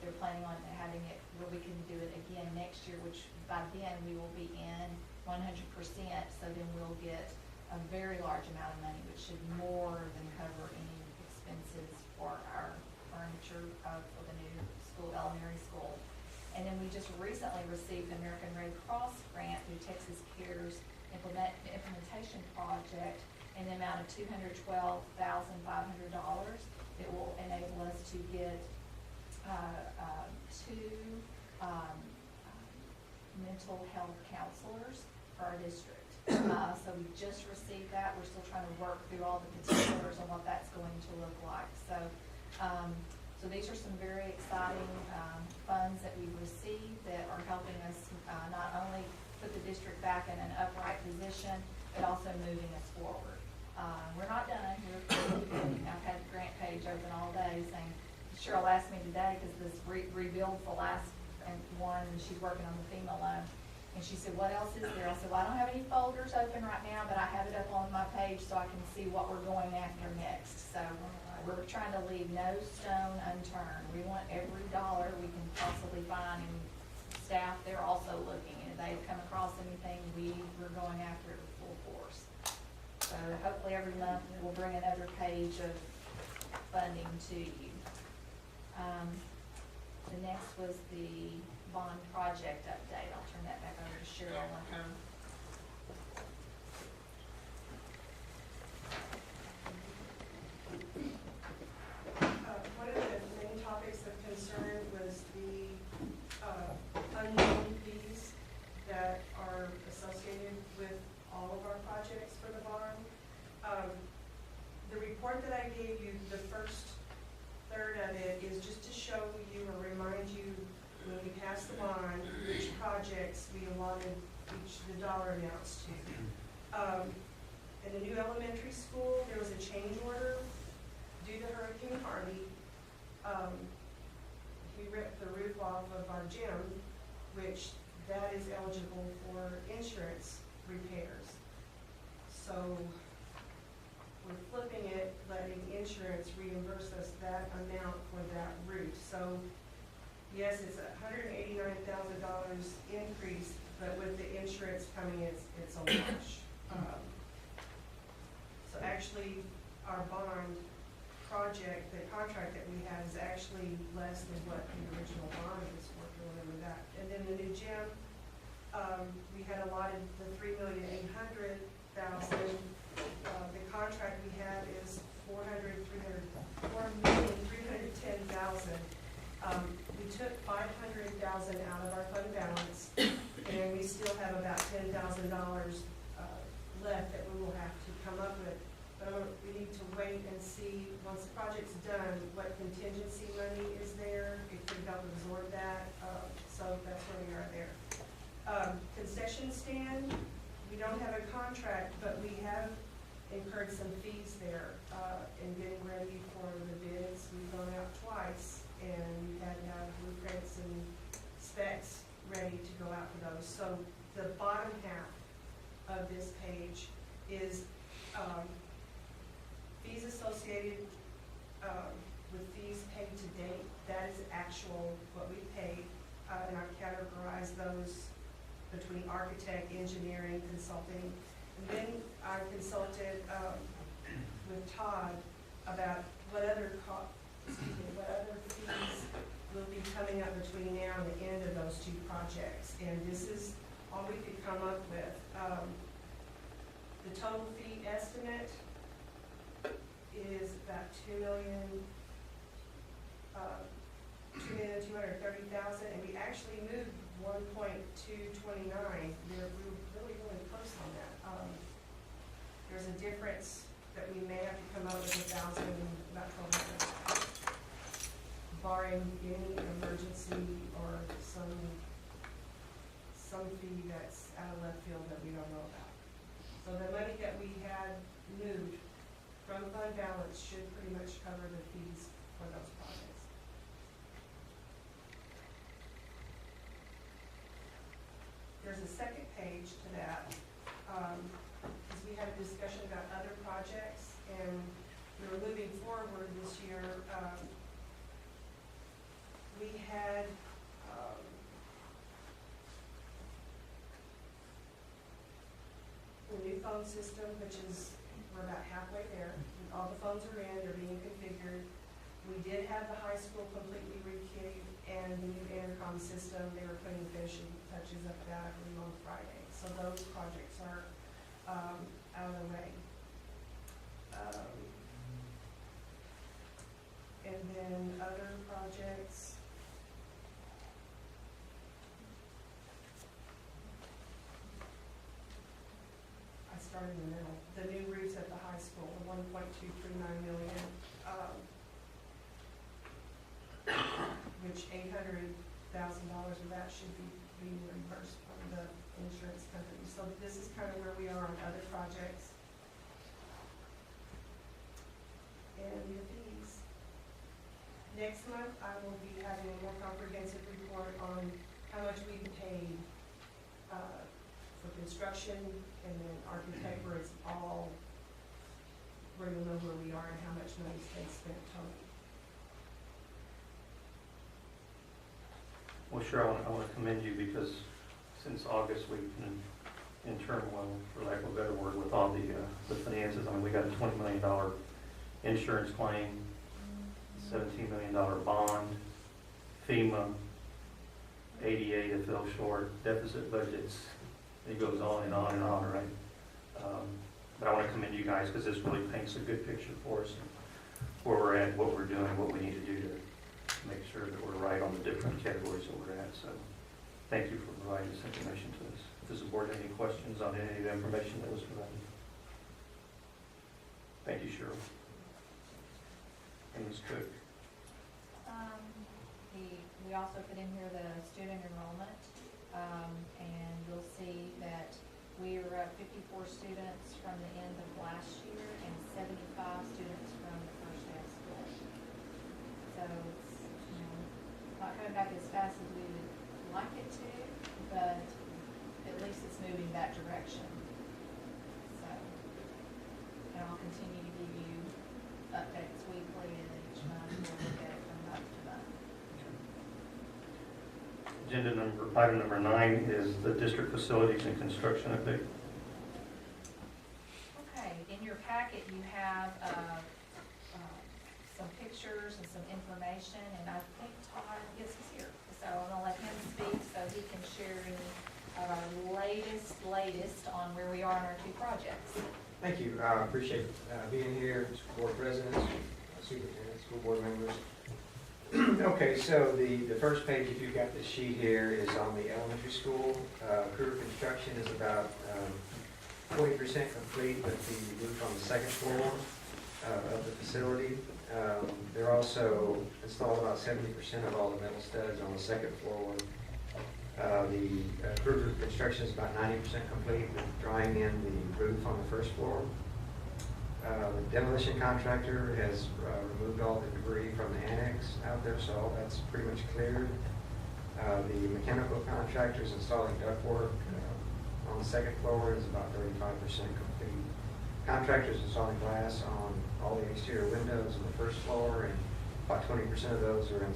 they're planning on having it where we can do it again next year, which by then we will be in 100%, so then we'll get a very large amount of money, which should more than cover any expenses for our furniture for the new school, elementary school. And then we just recently received the American Red Cross grant through Texas Cares implementation project in the amount of $212,500 that will enable us to get 2 mental health counselors for our district. So we just received that. We're still trying to work through all the particulars on what that's going to look like. So these are some very exciting funds that we've received that are helping us not only put the district back in an upright position, but also moving us forward. We're not done. I've had the grant page open all day saying, Cheryl asked me today, because this rebuild's the last one, and she's working on the FEMA loan. And she said, what else is there? I said, well, I don't have any folders open right now, but I have it up on my page so I can see what we're going after next. So we're trying to leave no stone unturned. We want every dollar we can possibly find, and staff, they're also looking. And if they've come across anything, we're going after it with full force. So hopefully every month we'll bring another page of funding to you. The next was the bond project update. I'll turn that back over to Cheryl and her. the first third of it is just to show you or remind you, when we passed the bond, which projects we allotted the dollar amounts to. In the new elementary school, there was a change order due to Hurricane Harvey. He ripped the roof off of our gym, which that is eligible for insurance repairs. So we're flipping it, letting insurance reimburse us that amount for that roof. So yes, it's $189,000 increase, but with the insurance coming, it's a wash. So actually, our bond project, the contract that we had is actually less than what the original bond was for. Remember that. And then the new gym, we had allotted the $3,800,000. The contract we have is $4,310,000. We took $500,000 out of our fund balance, and we still have about $10,000 left that we will have to come up with. But we need to wait and see, once the project's done, what contingency money is there. It could help absorb that. So that's where we are there. Concession stand, we don't have a contract, but we have incurred some fees there in getting ready for the bids. We've gone out twice, and we had to have blueprints and specs ready to go out for those. So the bottom half of this page is fees associated with fees paid to date. That is actual what we paid, and I've categorized those between architect, engineering, consulting. And then I consulted with Todd about what other fees will be coming up between now and the end of those two projects. And this is all we could come up with. The total fee estimate is about $2,230,000, and we actually moved 1.229. We were really close on that. There's a difference that we may have to come up with $1,000, about $1,200, barring any emergency or some fee that's out of left field that we don't know about. So the money that we had moved from fund balance should pretty much cover the fees for those projects. There's a second page to that, because we had a discussion about other projects, and we were moving forward this year. We had the new phone system, which is, we're about halfway there. All the phones are in, they're being configured. We did have the high school completely rekeyed, and the new intercom system, they were putting finishing touches up that, I believe, on Friday. So those projects are out of the way. And then other projects. I started in the middle. The new roofs at the high school, the $1.239 million, which $800,000 of that should be being reimbursed from the insurance company. So this is kind of where we are on other projects. And the fees. Next month, I will be having a more comprehensive report on how much we've paid for construction, and then architect, where it's all, where you'll know where we are and how much money's been spent total. Well, sure, I want to commend you, because since August, we've been in turmoil, for lack of a better word, with all the finances. I mean, we got a $20 million insurance claim, $17 million bond, FEMA, ADA that fell short, deficit budgets. It goes on and on and on, right? But I want to commend you guys, because this really paints a good picture for us, where we're at, what we're doing, what we need to do to make sure that we're right on the different categories that we're at. So thank you for providing this information to us. Does the board have any questions on any of the information that was provided? Thank you, Cheryl. And Ms. Cook? We also put in here the student enrollment, and you'll see that we were up 54 students from the end of last year and 75 students from the first day of school. So it's, not coming back as fast as we would like it to, but at least it's moving that direction. So, and I'll continue to give you updates weekly and then each month we'll look at it from month to month. Item number 9 is the district facilities and construction update. Okay, in your packet you have some pictures and some information, and I think Todd, yes, he's here. So I'm gonna let him speak so he can share any of our latest on where we are on our 2 projects. Thank you. I appreciate being here, school board presidents, superintendent, school board members. Okay, so the first page, if you've got the sheet here, is on the elementary school. Crew construction is about 40% complete with the roof on the second floor of the facility. They're also installed about 70% of all the metal studs on the second floor. The crew construction is about 90% complete with drying in the roof on the first floor. The demolition contractor has removed all the debris from the annex out there, so that's pretty much cleared. The mechanical contractor is installing ductwork on the second floor, is about 35% complete. Contractors installing glass on all the exterior windows on the first floor, and about 20% of those are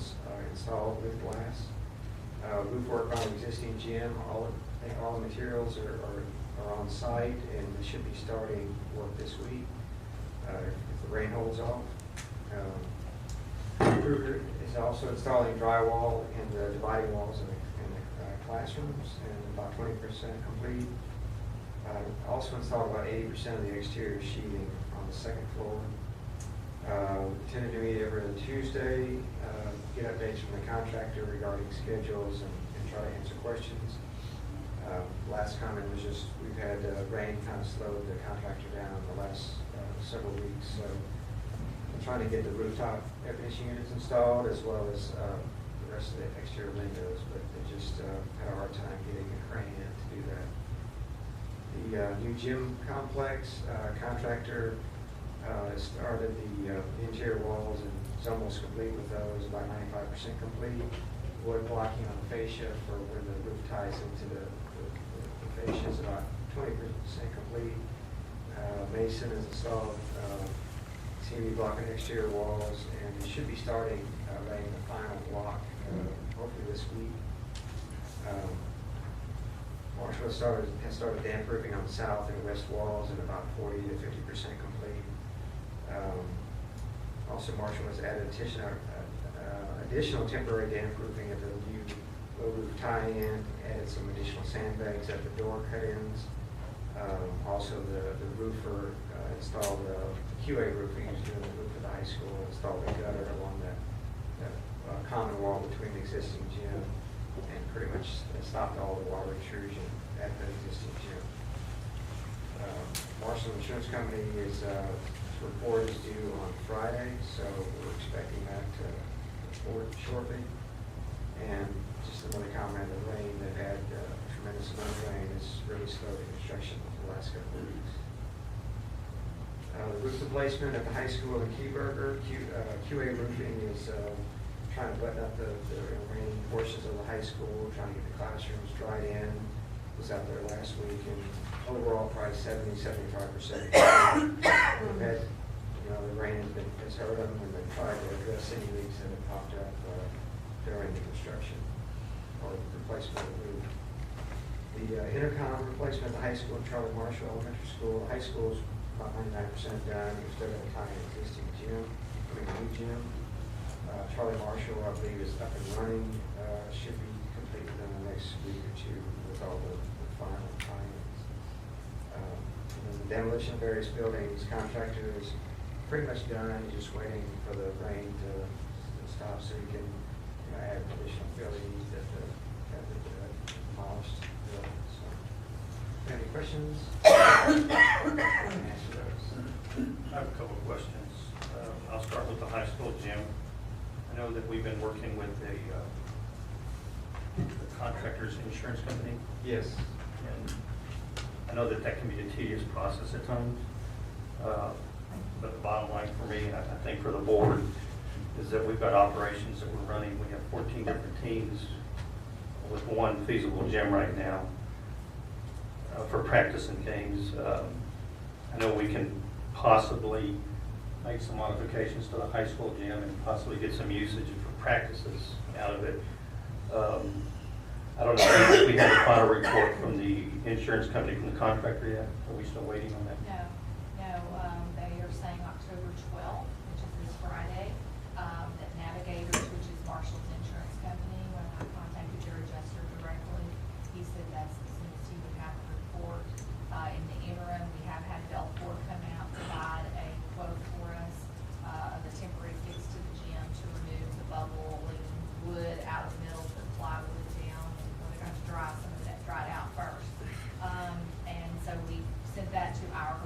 installed with glass. Roof work on the existing gym, all the materials are on site, and they should be starting work this week if the rain holds off. Crew is also installing drywall in the dividing walls in the classrooms, and about 20% complete. Also installed about 80% of the exterior sheeting on the second floor. Tended to meet every other Tuesday, get updates from the contractor regarding schedules and try to answer questions. Last comment was just we've had rain kind of slowed the contractor down the last several weeks, so I'm trying to get the rooftop air conditioning units installed as well as the rest of the exterior windows, but they just had a hard time getting a crane in to do that. The new gym complex contractor started the interior walls and is almost complete with those, about 95% complete. Wood blocking on the fascia for where the roof ties into the fascia is about 20% complete. Mason has installed CME block on exterior walls, and it should be starting laying the final block hopefully this week. Marshall has started damp roofing on the south and west walls and about 40 to 50% complete. Also, Marshall has added additional temporary damp roofing at the new low roof tie-in, added some additional sandbags at the door cut-ins. Also, the roofer installed QA roofing, who's doing the roof of the high school, installed a gutter along that common wall between the existing gym, and pretty much stopped all the water intrusion at the existing gym. Marshall Insurance Company is report is due on Friday, so we're expecting that to report shortly. And just another comment, the rain, they've had a tremendous amount of rain has really slowed the construction the last couple of weeks. The roof replacement at the high school in Keyburger, QA roofing is trying to button up the remaining portions of the high school, trying to get the classrooms dried in. Was out there last week, and overall probably 70-75%. We've had, the rain has hurt them, and they've tried to address any leaks that have popped up during the construction or replacement of the roof. The intercom replacement at the high school, Charlie Marshall Elementary School. The high school is about 99% done. We're still going to tie an existing gym, new gym. Charlie Marshall, I believe, is up and running. Should be complete within the next week or two with all the final tie-ins. And then the demolition of various buildings, contractor is pretty much done. He's just waiting for the rain to stop so he can add additional buildings that have the demolished buildings. So, any questions? Answer those. I have a couple of questions. I'll start with the high school know that we've been working with the contractor's insurance company. Yes. And I know that that can be a tedious process at times. But the bottom line for me, and I think for the board, is that we've got operations that we're running. We have 14 different teams with one feasible gym right now for practice and games. I know we can possibly make some modifications to the high school gym and possibly get some usage for practices out of it. I don't know if we have a final report from the insurance company, from the contractor yet. Are we still waiting on that? No, they are saying October 12th, which is this Friday, that Navigators, which is Marshall's insurance company, when I contacted their adjuster directly, he said that's as soon as he would have a report. In the interim, we have had Belfort come out, provide a quote for us, of a temporary fix to the gym to remove the bubbling wood out of the middle, put plywood down, and we're going to dry some of that dried out first. And so we sent that to our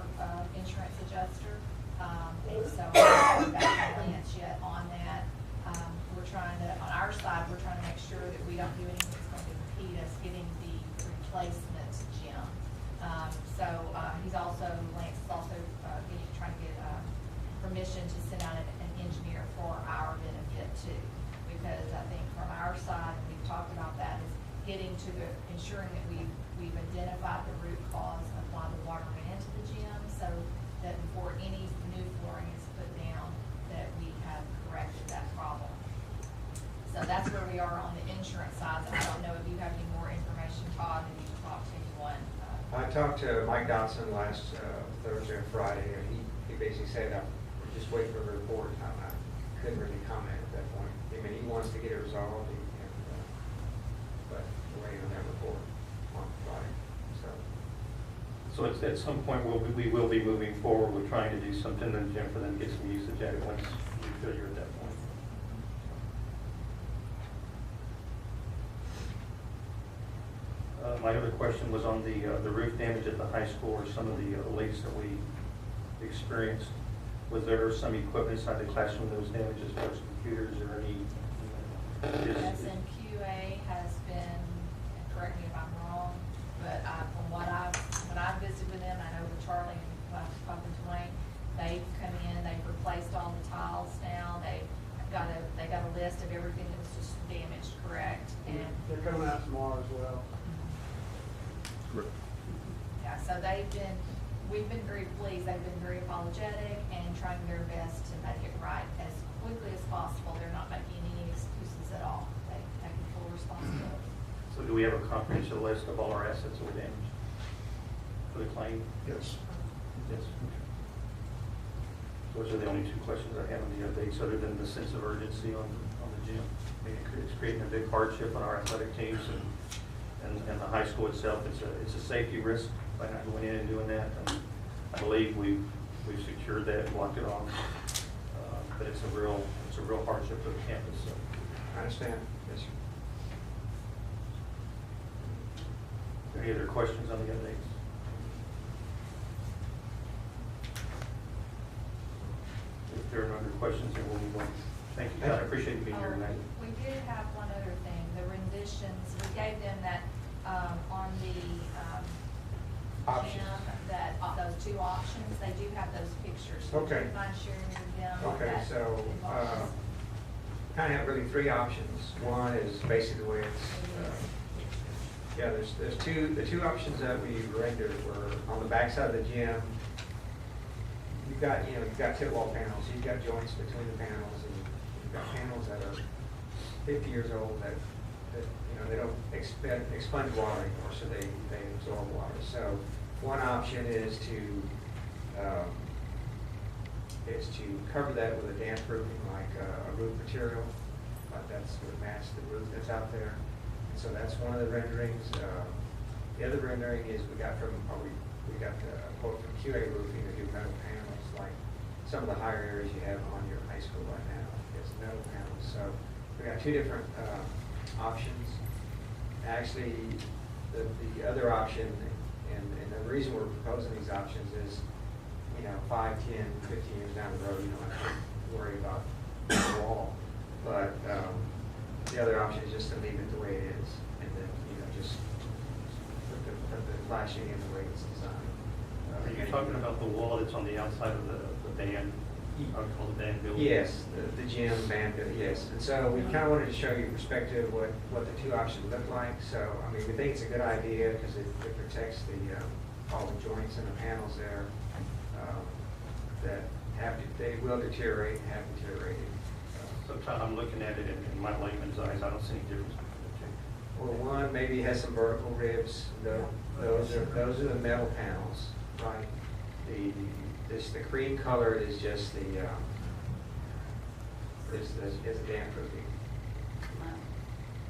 insurance adjuster. And so I haven't got a glance yet on that. We're trying to, on our side, we're trying to make sure that we don't do anything that's going to impede us getting the replacement gym. He's also, Lance is also trying to get permission to send out an engineer for our benefit too. Because I think from our side, and we've talked about that, is getting to the, ensuring that we've identified the root cause of why the water went into the gym, so that before any new flooring is put down, that we have corrected that problem. So that's where we are on the insurance side. I don't know if you have any more information, Todd, and you can talk to anyone. I talked to Mike Dotson last Thursday and Friday, and he basically said, I'm just waiting for the report. I couldn't really comment at that point. I mean, he wants to get it resolved, but we're waiting on that report on Friday. So it's at some point we will be moving forward with trying to do something in the gym for them to get some usage out of it once we feel you're at that point. My other question was on the roof damage at the high school, or some of the leaks that we experienced. Was there some equipment inside the classroom that was damaged, as far as computers or any? SNQA has been, and correct me if I'm wrong, but from when I visited with them, I know with Charlie and Papa Dwayne, they've come in, they've replaced all the tiles now. They got a list of everything that was just damaged, correct? And They're coming out tomorrow as well. yeah, so we've been very pleased. They've been very apologetic and trying their best to make it right as quickly as possible. They're not making any excuses at all. They've taken full responsibility. So do we have a comprehensive list of all our assets that were damaged for the claim? Yes. Yes. Those are the only two questions I have on the updates, other than the sense of urgency on the gym. I mean, it's creating a big hardship on our athletic teams and the high school itself. It's a safety risk by not going in and doing that. And I believe we've secured that, blocked it off. But it's a real hardship for the campus. So. I understand. Yes, sir. Any other questions on the updates? If there are no other questions, then we'll move on. Thank you, Todd. I appreciate you being here tonight. We did have one other thing, the renditions. We gave them that on the Options. gym, that those two options, they do have those pictures. So Okay. would you mind sharing with them? what Okay, that so, involves? kind of have really three options. One is basically the way it's, yeah, there's the two options that we rendered were on the backside of the gym. You've got tip wall panels, you've got joints between the panels, and you've got panels that are 50 years old that they don't expunge water anymore, so they absorb water. So one option is to cover that with a damp proofing, like a roof material, but that's what matches the roof that's out there. And so that's one of the renderings. The other rendering is we got a quote from QA Roofing to do metal panels, like some of the higher areas you have on your high school right now. It's metal panels. So we got two different options. Actually, the other option, and the reason we're proposing these options is, 5, 10, 15 years down the road, you don't have to worry about the wall. But the other option is just to leave it the way it is, and then, just put the flashing in the way it's designed. Are you talking about the wall that's on the outside of the band, I would call the band building? Yes, the gym, band, yes. And so we kind of wanted to show you perspective what the two options look like. So, I mean, we think it's a good idea because it protects all the joints and the panels there that they will deteriorate and have deteriorated. So Todd, I'm looking at it in my layman's eyes, I don't see any difference between the two. Well, one maybe has some vertical ribs. Those are the metal panels, right? The cream color is just is damp proofing.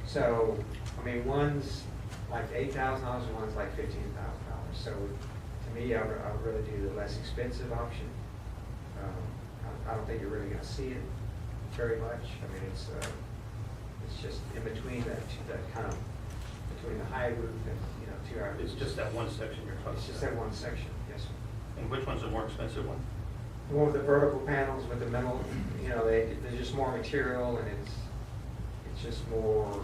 So, I mean, one's like $8,000 and one's like $15,000. So, to me, I would really do the less expensive option. I don't think you're really going to see it very much. I mean, it's just in between that kind of between the high roof and two hours. It's just that one section you're talking about? It's just that one section, yes, sir. And which one's the more expensive one? The one with the vertical panels with the metal, there's just more material and it's just more.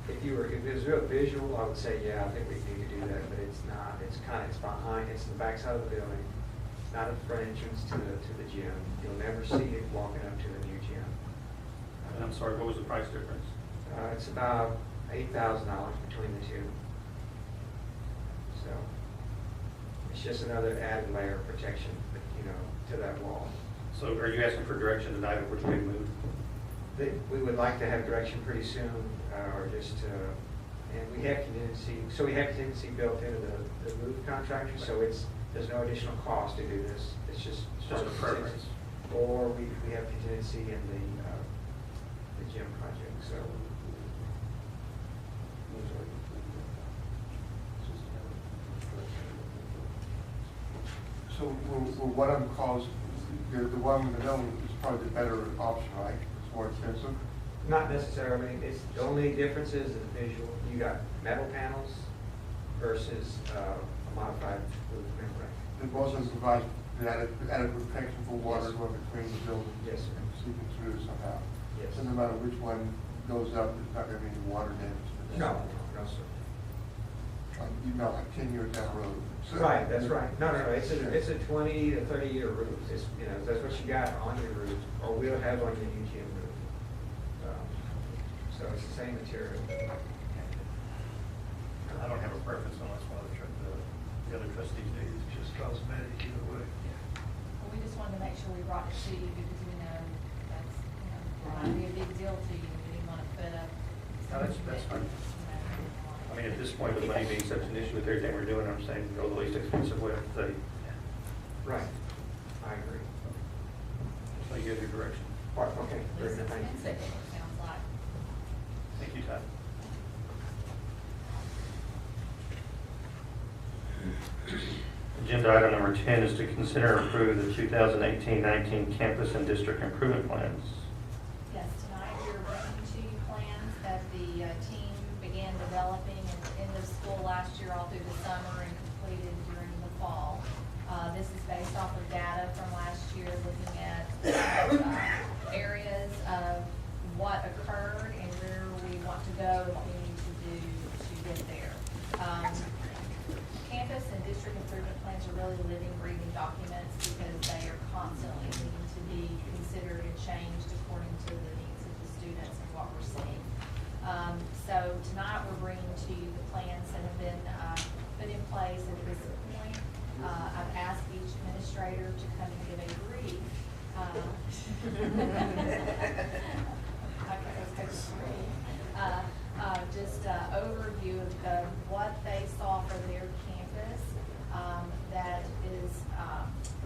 If it was real visual, I would say, yeah, I think we need to do that, but it's not. It's behind. It's the back side of the building, not at the front entrance to the gym. You'll never see it walking up to the new gym. And I'm sorry, what was the price difference? It's about $8,000 between the two. So it's just another added layer of protection, to that wall. So are you asking for direction tonight of which way to move? We would like to have direction pretty soon, or just, and we have contingency. So we have contingency built into the roof contractor. So there's no additional cost to do this. It's just a preference. Or we have contingency in the gym project. So. So what I'm calls, the one in the middle is probably the better option, right? It's more expensive. Not necessarily. It's the only difference is the visual. You got metal panels versus a modified roof membrane. It also provides the added protection for water going between the buildings. Yes, sir. And seeping through somehow. Yes. So no matter which one goes up, it's not going to be any water damage. No, sir. Like 10 years down the road. So, Right, that's right. No. It's a 20 to 30-year roof. It's, that's what you got on your roof, or we'll have on your new gym roof. So it's the same material. I don't have a preference unless one of the other trustees do. It's just cosmetic either way. Well, we just wanted to make sure we brought it to you because we know that's, might be a big deal to you. We didn't want to put up. No, that's fine. I mean, at this point, with money being such an issue with everything we're doing, I'm saying go the least expensive way. Right. I agree. So you give your direction. All right, okay. Very It's good. Thank you. expensive, it sounds like. Thank you, Todd. Agenda item number 10 is to consider and approve the 2018-19 campus and district improvement plans. Yes, tonight we're bringing to you plans that the team began developing at the end of school last year, all through the summer, and completed during the fall. This is based off of data from last year, looking at areas of what occurred and where we want to go and what we need to do to get there. Campus and district improvement plans are really living, breathing documents because they are constantly needing to be considered and changed according to the needs of the students and what we're seeing. So tonight we're bringing to you the plans that have been put in place at this point. I've asked each administrator to come and give a brief. Just overview of what they saw for their campus. That is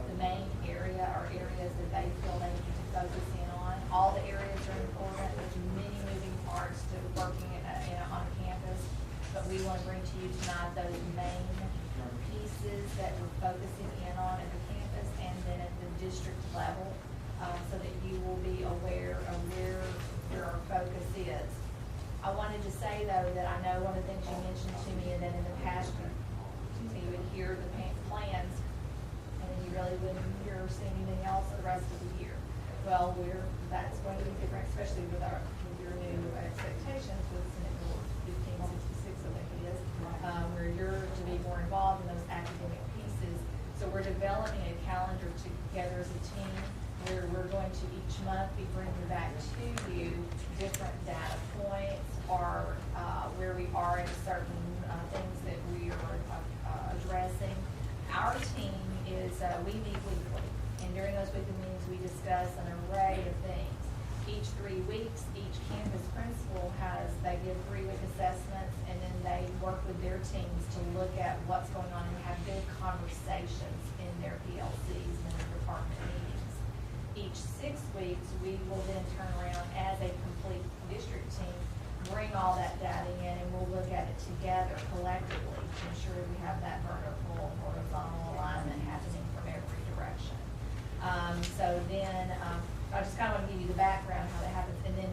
the main area or areas that they feel they need to focus in on. All the areas are important. There's many moving parts to working on campus, but we want to bring to you tonight those main pieces that we're focusing in on at the campus and then at the district level, so that you will be aware of where our focus is. I wanted to say, though, that I know one of the things you mentioned to me, and that in the past you would hear the plans, and then you really wouldn't hear or see anything else the rest of the year. Well, that's going to be different, especially with your new expectations with Senate Bill 1566, I think it is, where you're to be more involved in those academic pieces. So we're developing a calendar together as a team where we're going to each month be bringing back to you different data points or where we are in certain things that we are addressing. Our team is, we meet weekly, and during those weekly meetings, we discuss an array of things. Each 3 weeks, each campus principal they give 3-week assessments, and then they work with their teams to look at what's going on and have big conversations in their PLCs and their department meetings. Each 6 weeks, we will then turn around as a complete district team, bring all that data in, and we'll look at it together collectively to ensure we have that vertical, horizontal alignment happening from every direction. So then, I just kind of want to give you the background, how that happens, and then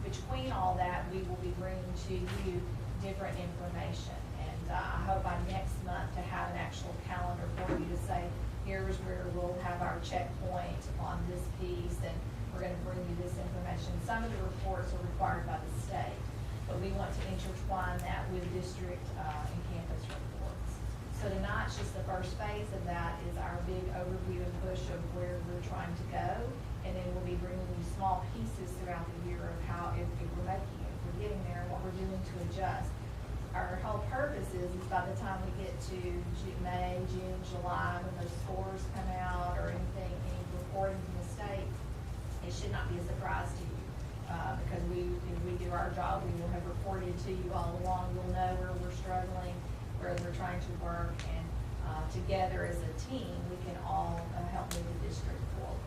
between all that, we will be bringing to you different information. And I hope by next month to have an actual calendar for you to say, here's where we'll have our checkpoint on this piece, and we're going to bring you this information. Some of the reports are required by the state, but we want to intertwine that with district and campus reports. So tonight's just the first phase of that is our big overview and push of where we're trying to go, and then we'll be bringing you small pieces throughout the year of how, if we're making it, if we're getting there, what we're doing to adjust. Our whole purpose is by the time we get to May, June, July, when those scores come out or anything, any reporting from the state, it should not be a surprise to you. Because if we do our job, we will have reported to you all along. You'll know where we're struggling, where we're trying to work, and together as a team, we can all help move the district forward.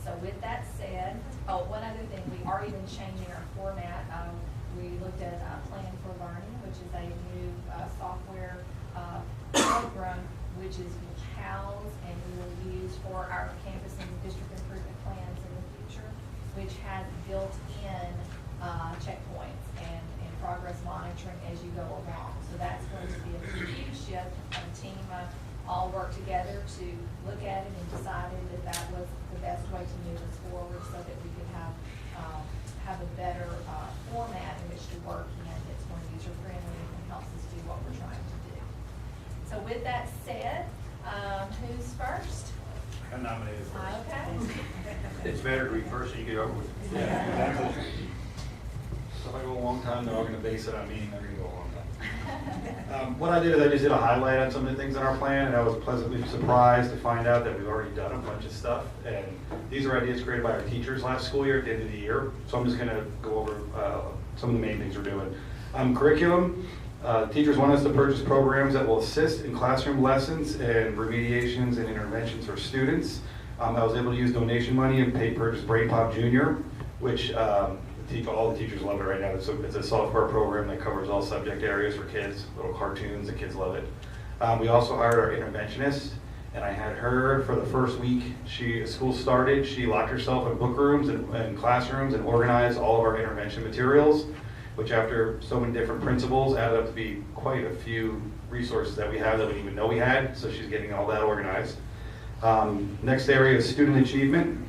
So with that said, one other thing, we are even changing our format. We looked at Plan for Learning, which is a new software program, which is housed and we will use for our campus and district improvement plans in the future, which has built-in checkpoints and progress monitoring as you go along. So that's going to be a huge shift. A team all worked together to look at it and decided that that was the best way to move us forward so that we could have a better format in which to work in that's more user-friendly and helps us do what we're trying to do. So with that said, who's first? I'm nominated first. Okay. It's better to be first so you get over with. Yeah, exactly. So if I go a long time, they're all going to base it on me, and they're going to go a long time. What I did is I just did a highlight on some of the things in our plan, and I was pleasantly surprised to find out that we've already done a bunch of stuff. And these are ideas created by our teachers last school year at the end of the year. So I'm just going to go over some of the main things we're doing. Curriculum. Teachers want us to purchase programs that will assist in classroom lessons and remediations and interventions for students. I was able to use donation money and purchase Brain Pop Junior, which all the teachers love it right now. It's a software program that covers all subject areas for kids, little cartoons, the kids love it. We also hired our interventionist, and I had her for the first week school started. She locked herself in book rooms and classrooms and organized all of our intervention materials, which after so many different principals added up to be quite a few resources that we have that we didn't even know we had, so she's getting all that organized. Next area is student achievement.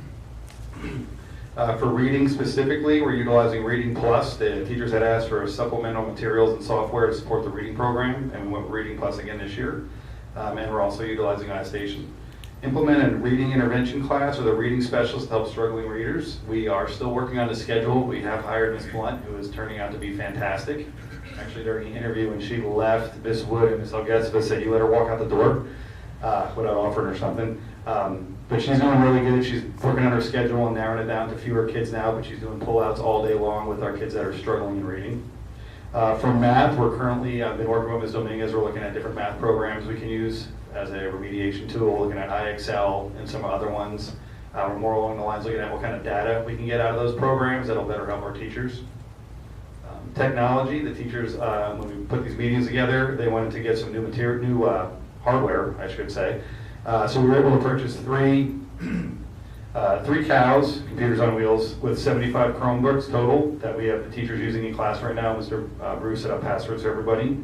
For reading specifically, we're utilizing Reading Plus. The teachers had asked for supplemental materials and software to support the reading program, and we went with Reading Plus again this year. And we're also utilizing iStation. Implement a reading intervention class with a reading specialist to help struggling readers. We are still working on the schedule. We have hired Ms. Blunt, who is turning out to be fantastic. Actually, during the interview, when she left, Ms. Wood and Ms. Algetza said, "You let her walk out the door," without offering her something. But she's doing really good. She's working on her schedule and narrowing it down to fewer kids now, but she's doing pullouts all day long with our kids that are struggling in reading. For math, we're currently, I've been working with Ms. Dominguez, we're looking at different math programs we can use as a remediation tool, looking at IXL and some other ones. We're more along the lines looking at what kind of data we can get out of those programs that'll better help our teachers. Technology, the teachers, when we put these meetings together, they wanted to get some new hardware, I should say. So we were able to purchase three cows, computers on wheels, with 75 Chromebooks total that we have the teachers using in class right now. Mr. Bruce set up passwords for everybody.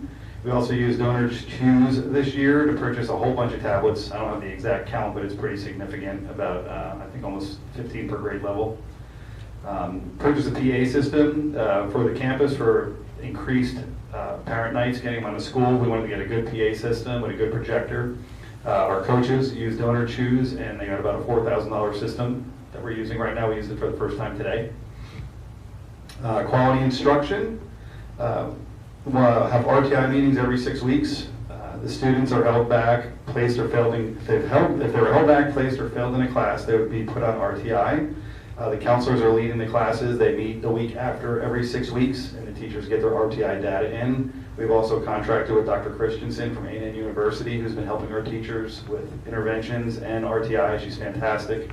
We also used donors' choose this year to purchase a whole bunch of tablets. I don't have the exact count, but it's pretty significant, about, I think almost 15 per grade level. Purchase a PA system for the campus for increased parent nights, getting them out of school. We wanted to get a good PA system with a good projector. Our coaches used donor choose, and they got about a $4,000 system that we're using right now. We used it for the first time today. Quality instruction. We'll have RTI meetings every 6 weeks. The students are held back, placed or failed if they were held back, placed or failed in a class, they would be put on RTI. The counselors are leading the classes. They meet the week after every 6 weeks, and the teachers get their RTI data in. We've also contracted with Dr. Christensen from A&M University, who's been helping our teachers with interventions and RTI. She's fantastic.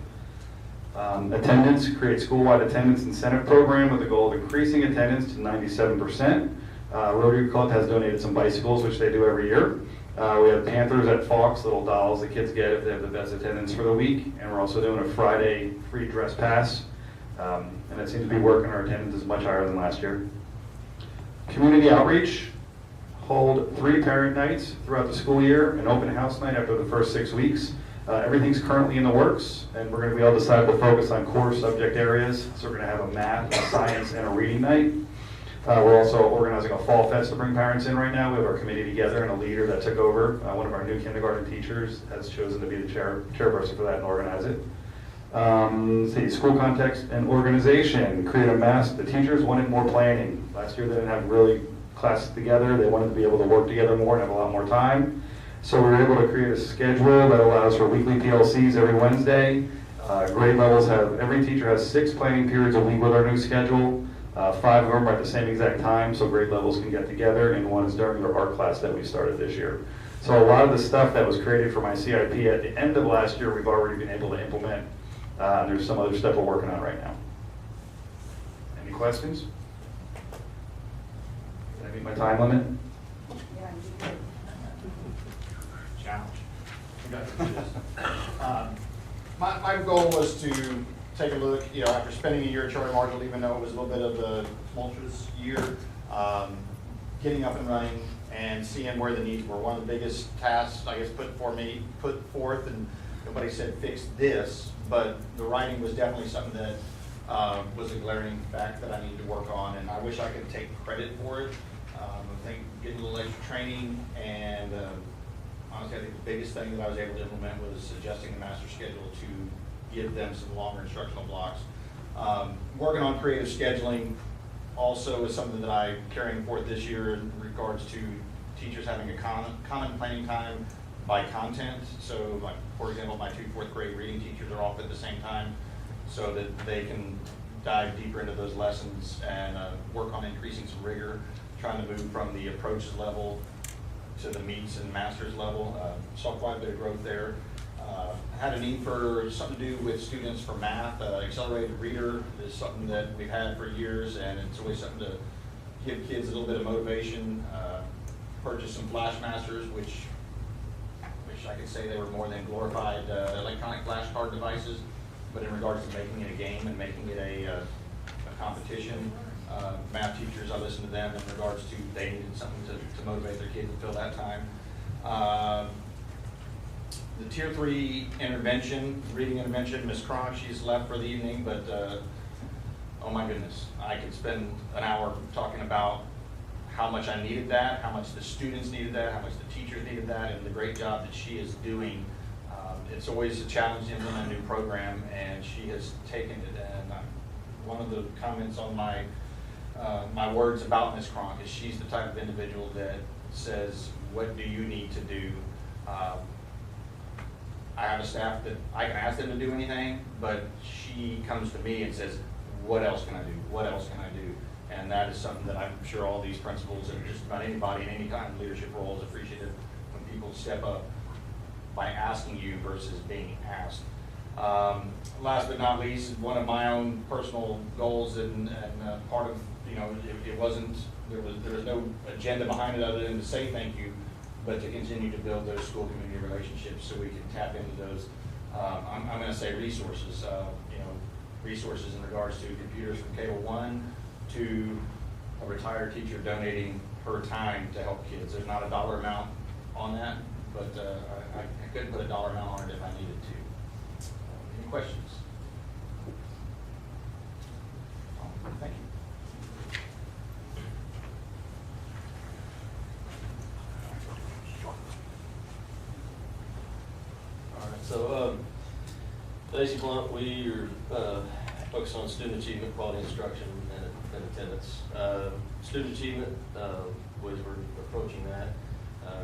Attendance, create school-wide attendance incentive program with the goal of increasing attendance to 97%. Rotary Club has donated some bicycles, which they do every year. We have Panthers at Fox, little dolls the kids get if they have the best attendance for the week. And we're also doing a Friday free dress pass. And it seems to be working. Our attendance is much higher than last year. Community outreach. Hold 3 parent nights throughout the school year, an open house night after the first 6 weeks. Everything's currently in the works, and we're going to be able to decide to focus on core subject areas. So we're going to have a math, a science, and a reading night. We're also organizing a fall fest to bring parents in right now. We have our committee together and a leader that took over. One of our new kindergarten teachers has chosen to be the chairperson for that and organize it. Let's see, school context and organization. Create a mass. The teachers wanted more planning. Last year they didn't have really classes together. They wanted to be able to work together more and have a lot more time. So we were able to create a schedule that allows for weekly PLCs every Wednesday. Grade levels have, every teacher has 6 planning periods a week with our new schedule. 5 of them are at the same exact time, so grade levels can get together, and 1 is during their art class that we started this year. So a lot of the stuff that was created for my CIP at the end of last year, we've already been able to implement. And there's some other stuff we're working on right now. Any questions? Did I meet my time limit? Challenge. My goal was to take a look, after spending a year at Charlie Marshall, even though it was a little bit of a tumultuous year, getting up and running and seeing where the needs were. One of the biggest tasks, I guess, put forth, and nobody said fix this, but the writing was definitely something that was a glaring fact that I needed to work on, and I wish I could take credit for it. I think getting a little extra training, and honestly, I think the biggest thing that I was able to implement was adjusting the master schedule to give them some longer instructional blocks. Working on creative scheduling also is something that I'm carrying forth this year in regards to teachers having a common planning time by content. So, like, for example, my 2 4th grade reading teachers are off at the same time so that they can dive deeper into those lessons and work on increasing some rigor, trying to move from the approaches level to the meets and masters level. Saw quite a bit of growth there. Had a need for something to do with students for math. Accelerated reader is something that we've had for years, and it's always something to give kids a little bit of motivation. Purchased some Flash Masters, which I could say they were more than glorified electronic flashcard devices, but in regards to making it a game and making it a competition, math teachers, I listened to them in regards to they needed something to motivate their kids to fill that time. The Tier 3 intervention, reading intervention, Ms. Cronk, she's left for the evening, but oh my goodness, I could spend an hour talking about how much I needed that, how much the students needed that, how much the teachers needed that, and the great job that she is doing. It's always a challenge to implement a new program, and she has taken it. And one of the comments on my words about Ms. Cronk is she's the type of individual that says, what do you need to do? I have a staff that I can ask them to do anything, but she comes to me and says, what else can I do? What else can I do? And that is something that I'm sure all these principals and just about anybody in any kind of leadership role is appreciative when people step up by asking you versus being asked. Last but not least, one of my own personal goals and part of, it wasn't, there was no agenda behind it other than to say thank you, but to continue to build those school community relationships so we can tap into those, I'm going to say resources, resources in regards to computers from Cable One to a retired teacher donating her time to help kids. There's not a dollar amount on that, but I could put a dollar amount on it if I needed to. Any questions? Thank you. All right, so at AC Blunt, we are focused on student achievement, quality instruction, and attendance. Student achievement, ways we're approaching that.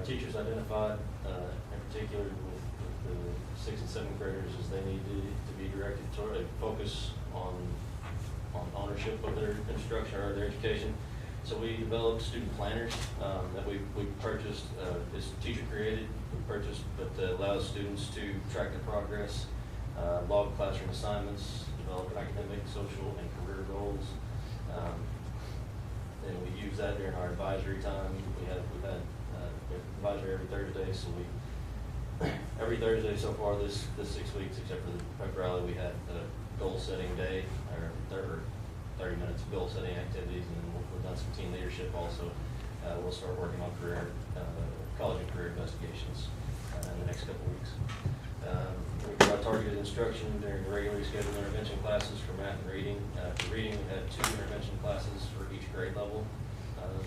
Teachers identified, in particular with the 6th and 7th graders, is they need to be directed toward a focus on ownership of their instruction or their education. So we developed student planners that we purchased. It's teacher created, we purchased, but allows students to track their progress, log classroom assignments, develop academic, social, and career goals. And we use that during our advisory time. We've had advisory every Thursday, so every Thursday so far this 6 weeks, except for the prep rally, we had the goal setting day, or 30 minutes of goal setting activities, and then we've done some team leadership also. We'll start working on college and career investigations in the next couple of weeks. We provide targeted instruction during regularly scheduled intervention classes for math and reading. For reading, we had 2 intervention classes for each grade level.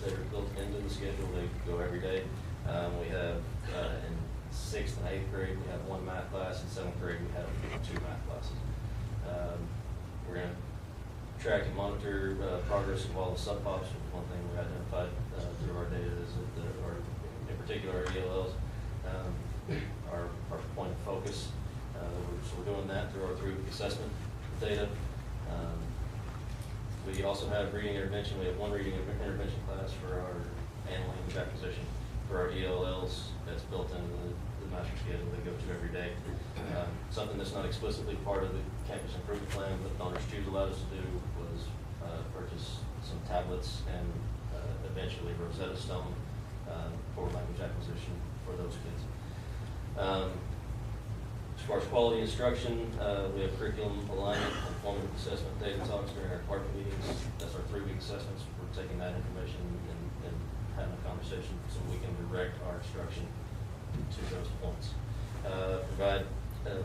They were built into the schedule. They go every day. We have in 6th and 8th grade, we have 1 math class. In 7th grade, we have 2 math classes. We're going to track and monitor progress of all the sub-pops. One thing we identified through our data is that in particular our ELLs are point of focus. So we're doing that through our assessment data. We also have reading intervention. We have 1 reading intervention class for our and language acquisition for our ELLs that's built into the master schedule they go to every day. Something that's not explicitly part of the campus improvement plan, but Donors Choose allowed us to do was purchase some tablets and eventually Rosetta Stone for language acquisition for those kids. As far as quality instruction, we have curriculum alignment and formative assessment data talks during our department meetings. That's our 3-week assessments. We're taking that information and having a conversation so we can direct our instruction to those points. Provide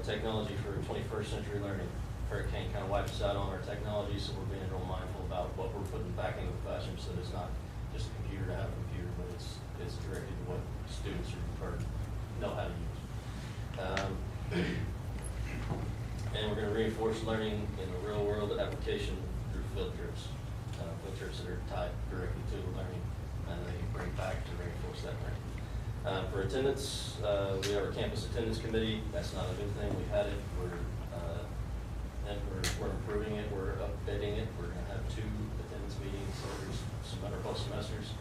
technology for 21st century learning. Hurricane kind of wiped us out on our technology, so we're being real mindful about what we're putting back into the classroom so that it's not just a computer to have a computer, but it's directed to what students are know how to use. And we're going to reinforce learning in the real world application through field trips that are tied directly to the learning and they bring back to reinforce that learning. For attendance, we have our campus attendance committee. That's not a new thing. We've had it. We're improving it. We're updating it. We're going to have 2 attendance meetings every both semesters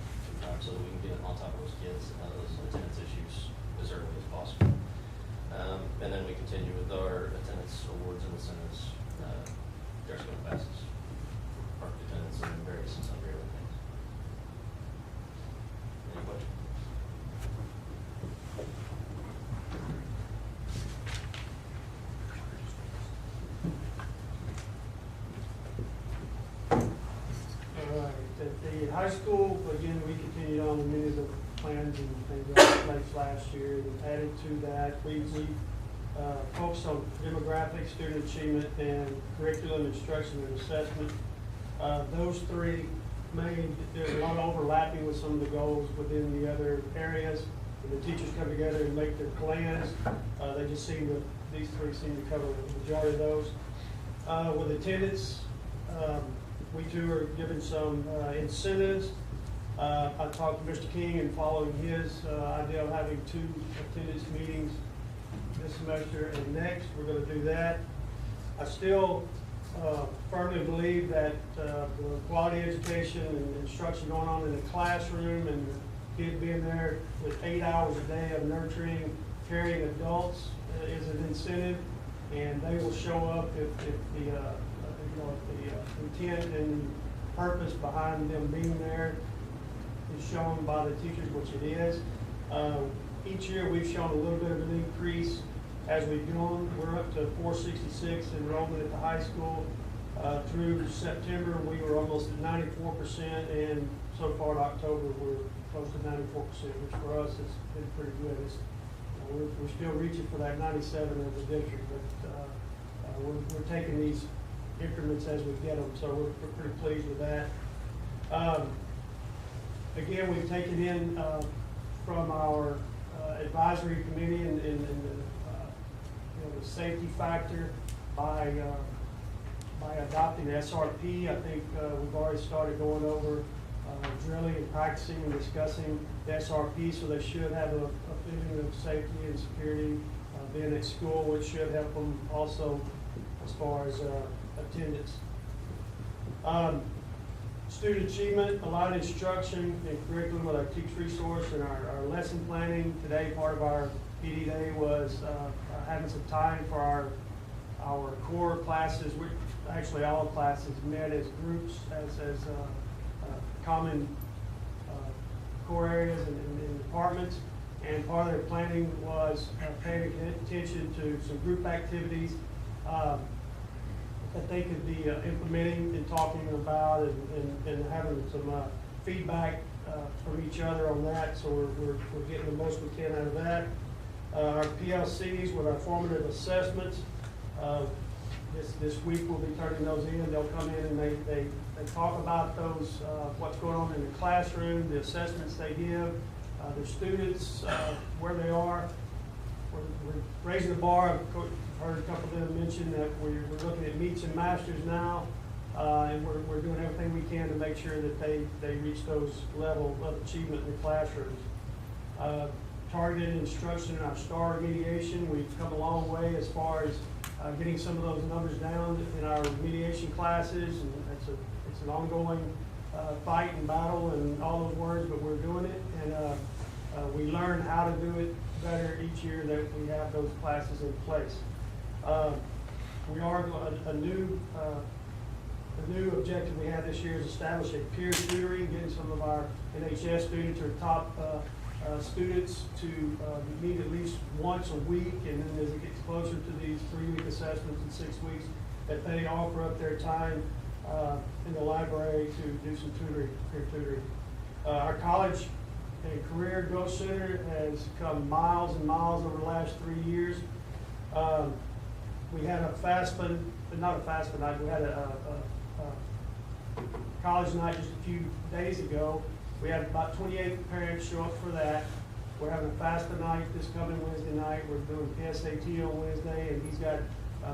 so that we can get on top of those kids and those attendance issues as early as possible. And then we continue with our attendance awards and incentives, dress code passes, park attendance, and various and sundry other things. Any questions? All right, at the high school, again, we continued on with many of the plans and things that were in place last year. We added to that. We focused on demographics, student achievement, and curriculum, instruction, and assessment. Those 3 there's a lot of overlapping with some of the goals within the other areas. When the teachers come together and make their plans, these 3 seem to cover the majority of those. With attendance, we too are given some incentives. I talked to Mr. King and following his idea of having 2 attendance meetings this semester and next. We're going to do that. I still firmly believe that the quality education and instruction going on in the classroom and the kid being there with 8 hours a day of nurturing, caring adults is an incentive, and they will show up if the intent and purpose behind them being there is shown by the teachers, which it is. Each year we've shown a little bit of an increase as we've gone. We're up to 466 enrollment at the high school. Through September, we were almost at 94%, and so far in October, we're close to 94%, which for us has been pretty good. We're still reaching for that 97 as a district, but we're taking these increments as we get them, so we're pretty pleased with that. Again, we've taken in from our advisory committee and the safety factor by adopting SRP. I think we've already started going over drilling and practicing and discussing the SRP, so they should have a feeling of safety and security being at school, which should help them also as far as attendance. Student achievement, a lot of instruction and curriculum with our teach resource and our lesson planning. Today, part of our PD day was having some time for our core classes. We actually all classes met as groups, as common core areas and departments. And part of their planning was paying attention to some group activities that they could be implementing and talking about and having some feedback from each other on that. So we're getting the most we can out of that. Our PLCs with our formative assessments. This week we'll be turning those in. They'll come in and they talk about those, what's going on in the classroom, the assessments they give, their students, where they are. We're raising the bar. I've heard a couple of them mention that we're looking at meets and masters now, and we're doing everything we can to make sure that they reach those level of achievement in the classrooms. Targeted instruction in our STAR remediation, we've come a long way as far as getting some of those numbers down in our remediation classes, and it's an ongoing fight and battle and all those words, but we're doing it, and we learn how to do it better each year that we have those classes in place. We are a new objective we have this year is establish a peer tutoring, getting some of our NHS students or top students to meet at least once a week, and then as it gets closer to these 3-week assessments in 6 weeks, that they offer up their time in the library to do some tutoring, peer tutoring. Our college and career growth center has come miles and miles over the last 3 years. We had a FAFSA, not a FAFSA night, we had a college night just a few days ago. We had about 28 parents show up for that. We're having a FAFSA night this coming Wednesday night. We're doing PSAT on Wednesday, and he's got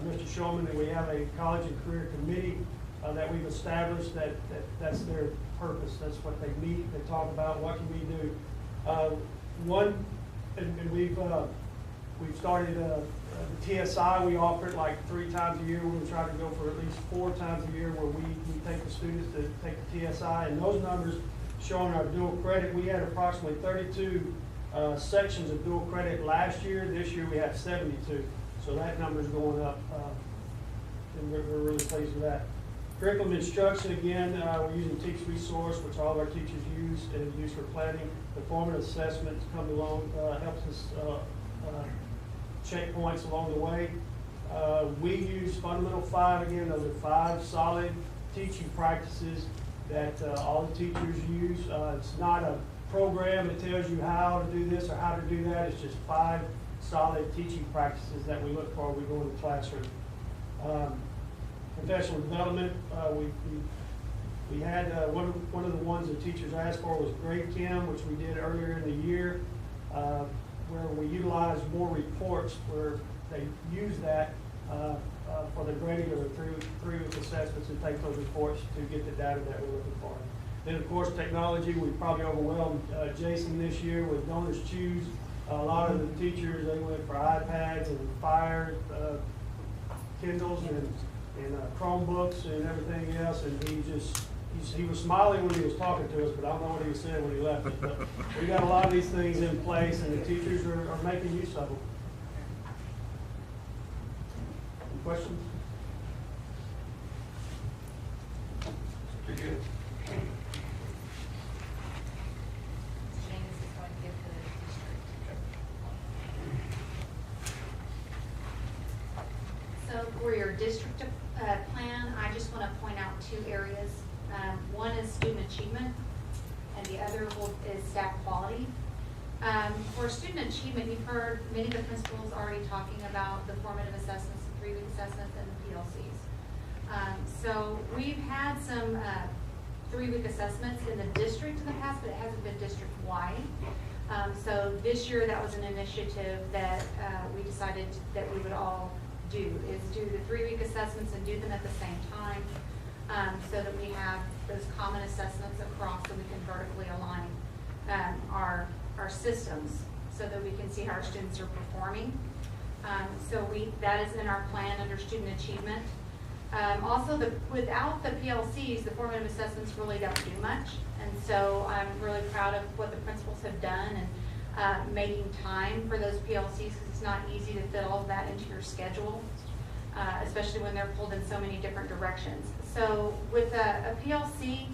Mr. Shulman, and we have a college and career committee that we've established that's their purpose. That's what they meet, they talk about, what can we do. We've started the TSI. We offer it like 3 times a year. We're going to try to go for at least 4 times a year where we take the students to take the TSI, and those numbers showing our dual credit. We had approximately 32 sections of dual credit last year. This year we have 72. So that number's going up, and we're really pleased with that. Curriculum instruction, again, we're using Teach Resource, which all of our teachers use and use for planning. The formative assessments come along, helps us checkpoints along the way. We use Fundamental 5, again, those are 5 solid teaching practices that all the teachers use. It's not a program that tells you how to do this or how to do that. It's just 5 solid teaching practices that we look for when we go in the classroom. Professional development, we had one of the ones the teachers asked for was Grade Chem, which we did earlier in the year, where we utilized more reports where they use that for the grading of the 3-week assessments and take those reports to get the data that we're looking for. Then, of course, technology. We probably overwhelmed Jason this year with Donors Choose. A lot of the teachers, they went for iPads and Fire, Kindles, and Chromebooks and everything else, and he was smiling when he was talking to us, but I don't know what he was saying when he left us. But we got a lot of these things in place, and the teachers are making use of them. Any questions? Shane, this is going to give the district. So for your district plan, I just want to point out two areas. One is student achievement, and the other is staff quality. For student achievement, you've heard many of the principals already talking about the formative assessments, the 3-week assessments, and the PLCs. So we've had some 3-week assessments in the district in the past, but it hasn't been district-wide. So this year, that was an initiative that we decided that we would all do, is do the 3-week assessments and do them at the same time, so that we have those common assessments across, so we can vertically align our systems, so that we can see how our students are performing. So that is in our plan under student achievement. Also, without the PLCs, the formative assessments really don't do much. And so I'm really proud of what the principals have done and making time for those PLCs, because it's not easy to fit all of that into your schedule, especially when they're pulled in so many different directions. So with a PLC,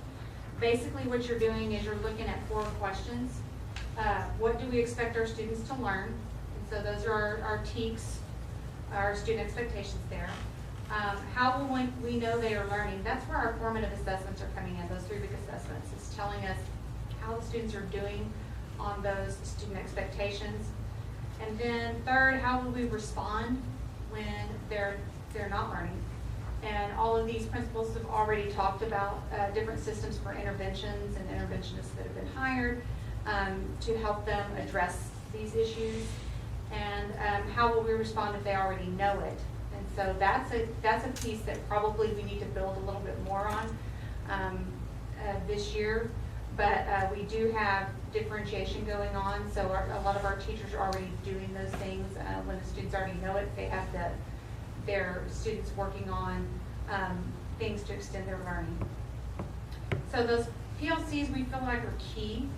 basically what you're doing is you're looking at 4 questions. What do we expect our students to learn? And so those are our TEKS, our student expectations there. How will we know they are learning? That's where our formative assessments are coming in, those 3-week assessments. It's telling us how the students are doing on those student expectations. And then third, how will we respond when they're not learning? And all of these principals have already talked about different systems for interventions and interventionists that have been hired to help them address these issues. And how will we respond if they already know it? And so that's a piece that probably we need to build a little bit more on this year. But we do have differentiation going on, so a lot of our teachers are already doing those things. When the students already know it, they have their students working on things to extend their learning. So those PLCs we feel like are key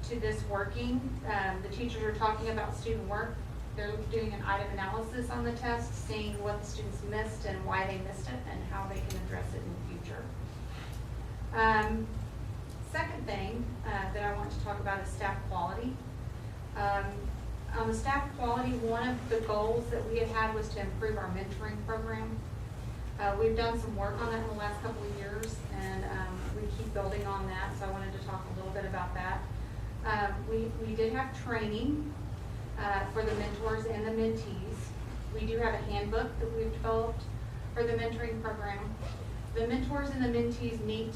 to this working. The teachers are talking about student work. They're doing an item analysis on the test, seeing what the students missed and why they missed it and how they can address it in the future. Second thing that I want to talk about is staff quality. On the staff quality, one of the goals that we had was to improve our mentoring program. We've done some work on that in the last couple of years, and we keep building on that, so I wanted to talk a little bit about that. We did have training for the mentors and the mentees. We do have a handbook that we've developed for the mentoring program. The mentors and the mentees meet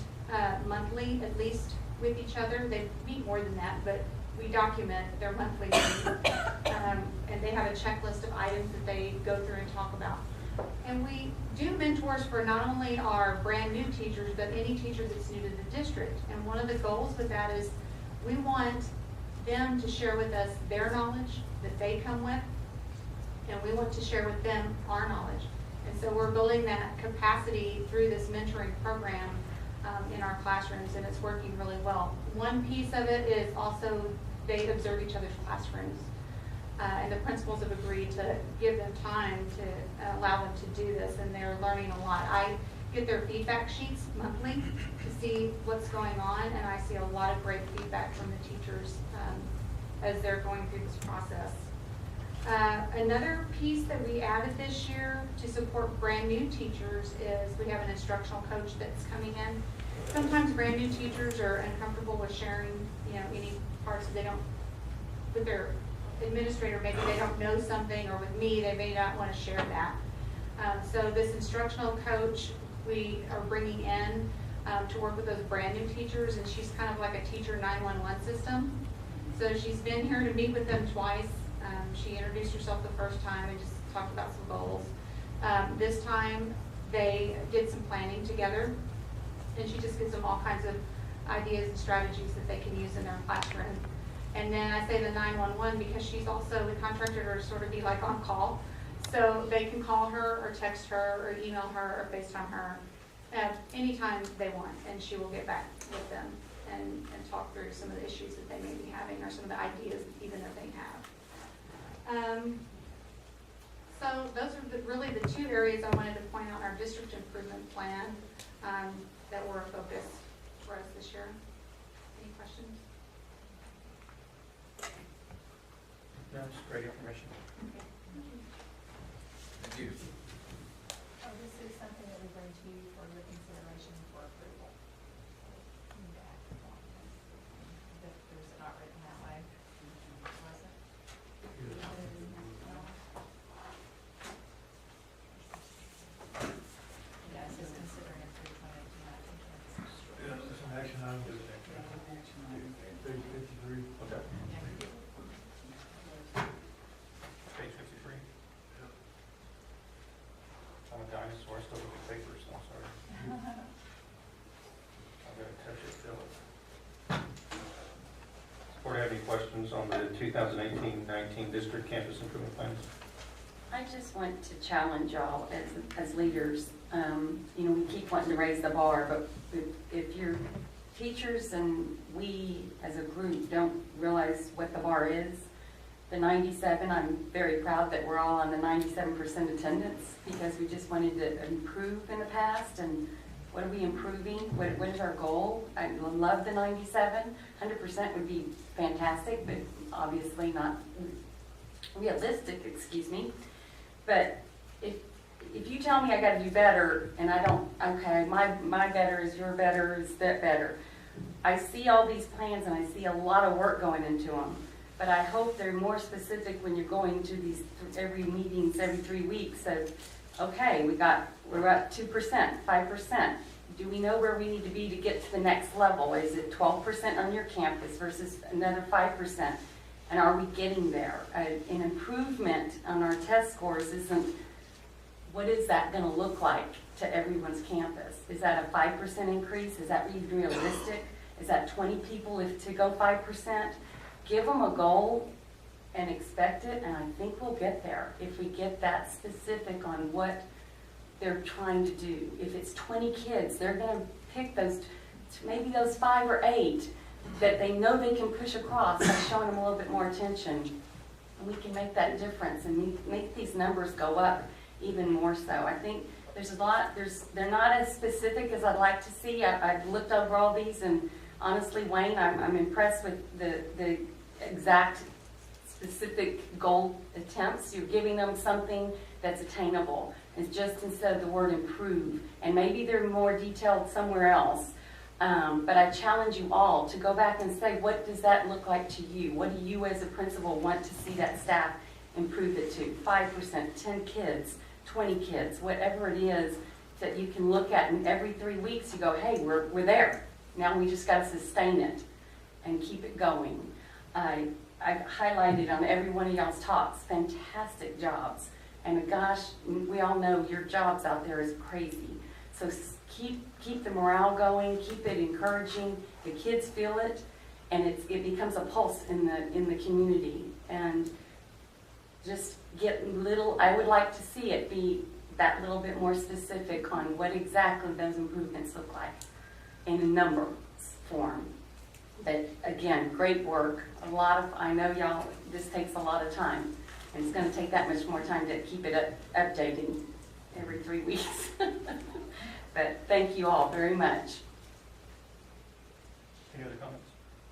monthly, at least, with each other. They meet more than that, but we document their monthly meetings. And they have a checklist of items that they go through and talk about. And we do mentors for not only our brand new teachers, but any teacher that's new to the district. And one of the goals with that is we want them to share with us their knowledge that they come with, and we want to share with them our knowledge. And so we're building that capacity through this mentoring program in our classrooms, and it's working really well. One piece of it is also they observe each other's classrooms, and the principals have agreed to give them time to allow them to do this, and they're learning a lot. I get their feedback sheets monthly to see what's going on, and I see a lot of great feedback from the teachers as they're going through this process. Another piece that we added this year to support brand new teachers is we have an instructional coach that's coming in. Sometimes brand new teachers are uncomfortable with sharing, any parts that they don't, with their administrator, maybe they don't know something, or with me, they may not want to share that. So this instructional coach we are bringing in to work with those brand new teachers, and she's kind of like a teacher 911 system. So she's been here to meet with them twice. She introduced herself the first time and just talked about some goals. This time they did some planning together, and she just gives them all kinds of ideas and strategies that they can use in their classroom. And then I say the 911 because she's also, we contracted her to sort of be like on call. So they can call her or text her or email her or FaceTime her anytime they want, and she will get back with them and talk through some of the issues that they may be having or some of the ideas even that they have. So those are really the two areas I wanted to point out in our district improvement plan that were a focus for us this year. Any questions? No, it's great information. Okay. Thank you. Oh, this is to you for your consideration for approval. You need to act upon this. There's it not written that way? Was it? Yeah, it says considering approval 2018-19. Yeah, it's an action item. Page 53. Okay. Page 53. I'm a dinosaur, I still look at papers, so I'm sorry. I've got to touch it, feel it. Does the board have any questions on the 2018-19 district campus improvement plans? I just want to challenge y'all as leaders. You know, we keep wanting to raise the bar, but if your teachers and we as a group don't realize what the bar is, the 97, I'm very proud that we're all on the 97% attendance because we just wanted to improve in the past. And what are we improving? What is our goal? I love the 97. 100% would be fantastic, but obviously not realistic, excuse me. But if you tell me I got to do better and I don't, okay, my better is your better is that better. I see all these plans and I see a lot of work going into them. But I hope they're more specific when you're going to these every meetings every 3 weeks of, okay, we're at 2%, 5%. Do we know where we need to be to get to the next level? Is it 12% on your campus versus another 5%? And are we getting there? An improvement on our test scores isn't, what is that going to look like to everyone's campus? Is that a 5% increase? Is that even realistic? Is that 20 people to go 5%? Give them a goal and expect it, and I think we'll get there if we get that specific on what they're trying to do. If it's 20 kids, they're going to pick those, maybe those 5 or 8 that they know they can push across by showing them a little bit more attention. And we can make that difference and make these numbers go up even more so. I think there's a lot, they're not as specific as I'd like to see. I've looked over all these, and honestly, Wayne, I'm impressed with the exact specific goal attempts. You're giving them something that's attainable. It's just instead of the word improve. And maybe they're more detailed somewhere else. But I challenge you all to go back and say, what does that look like to you? What do you as a principal want to see that staff improve it to? 5%, 10 kids, 20 kids, whatever it is that you can look at, and every 3 weeks you go, hey, we're there. Now we just got to sustain it and keep it going. I've highlighted on every one of y'all's talks, fantastic jobs. And gosh, we all know your jobs out there is crazy. So keep the morale going, keep it encouraging. The kids feel it, and it becomes a pulse in the community. And just get I would like to see it be that little bit more specific on what exactly those improvements look like in a number form. But again, great work. I know y'all, this takes a lot of time, and it's going to take that much more time to keep it updating every 3 weeks. But thank you all very much. Any other comments?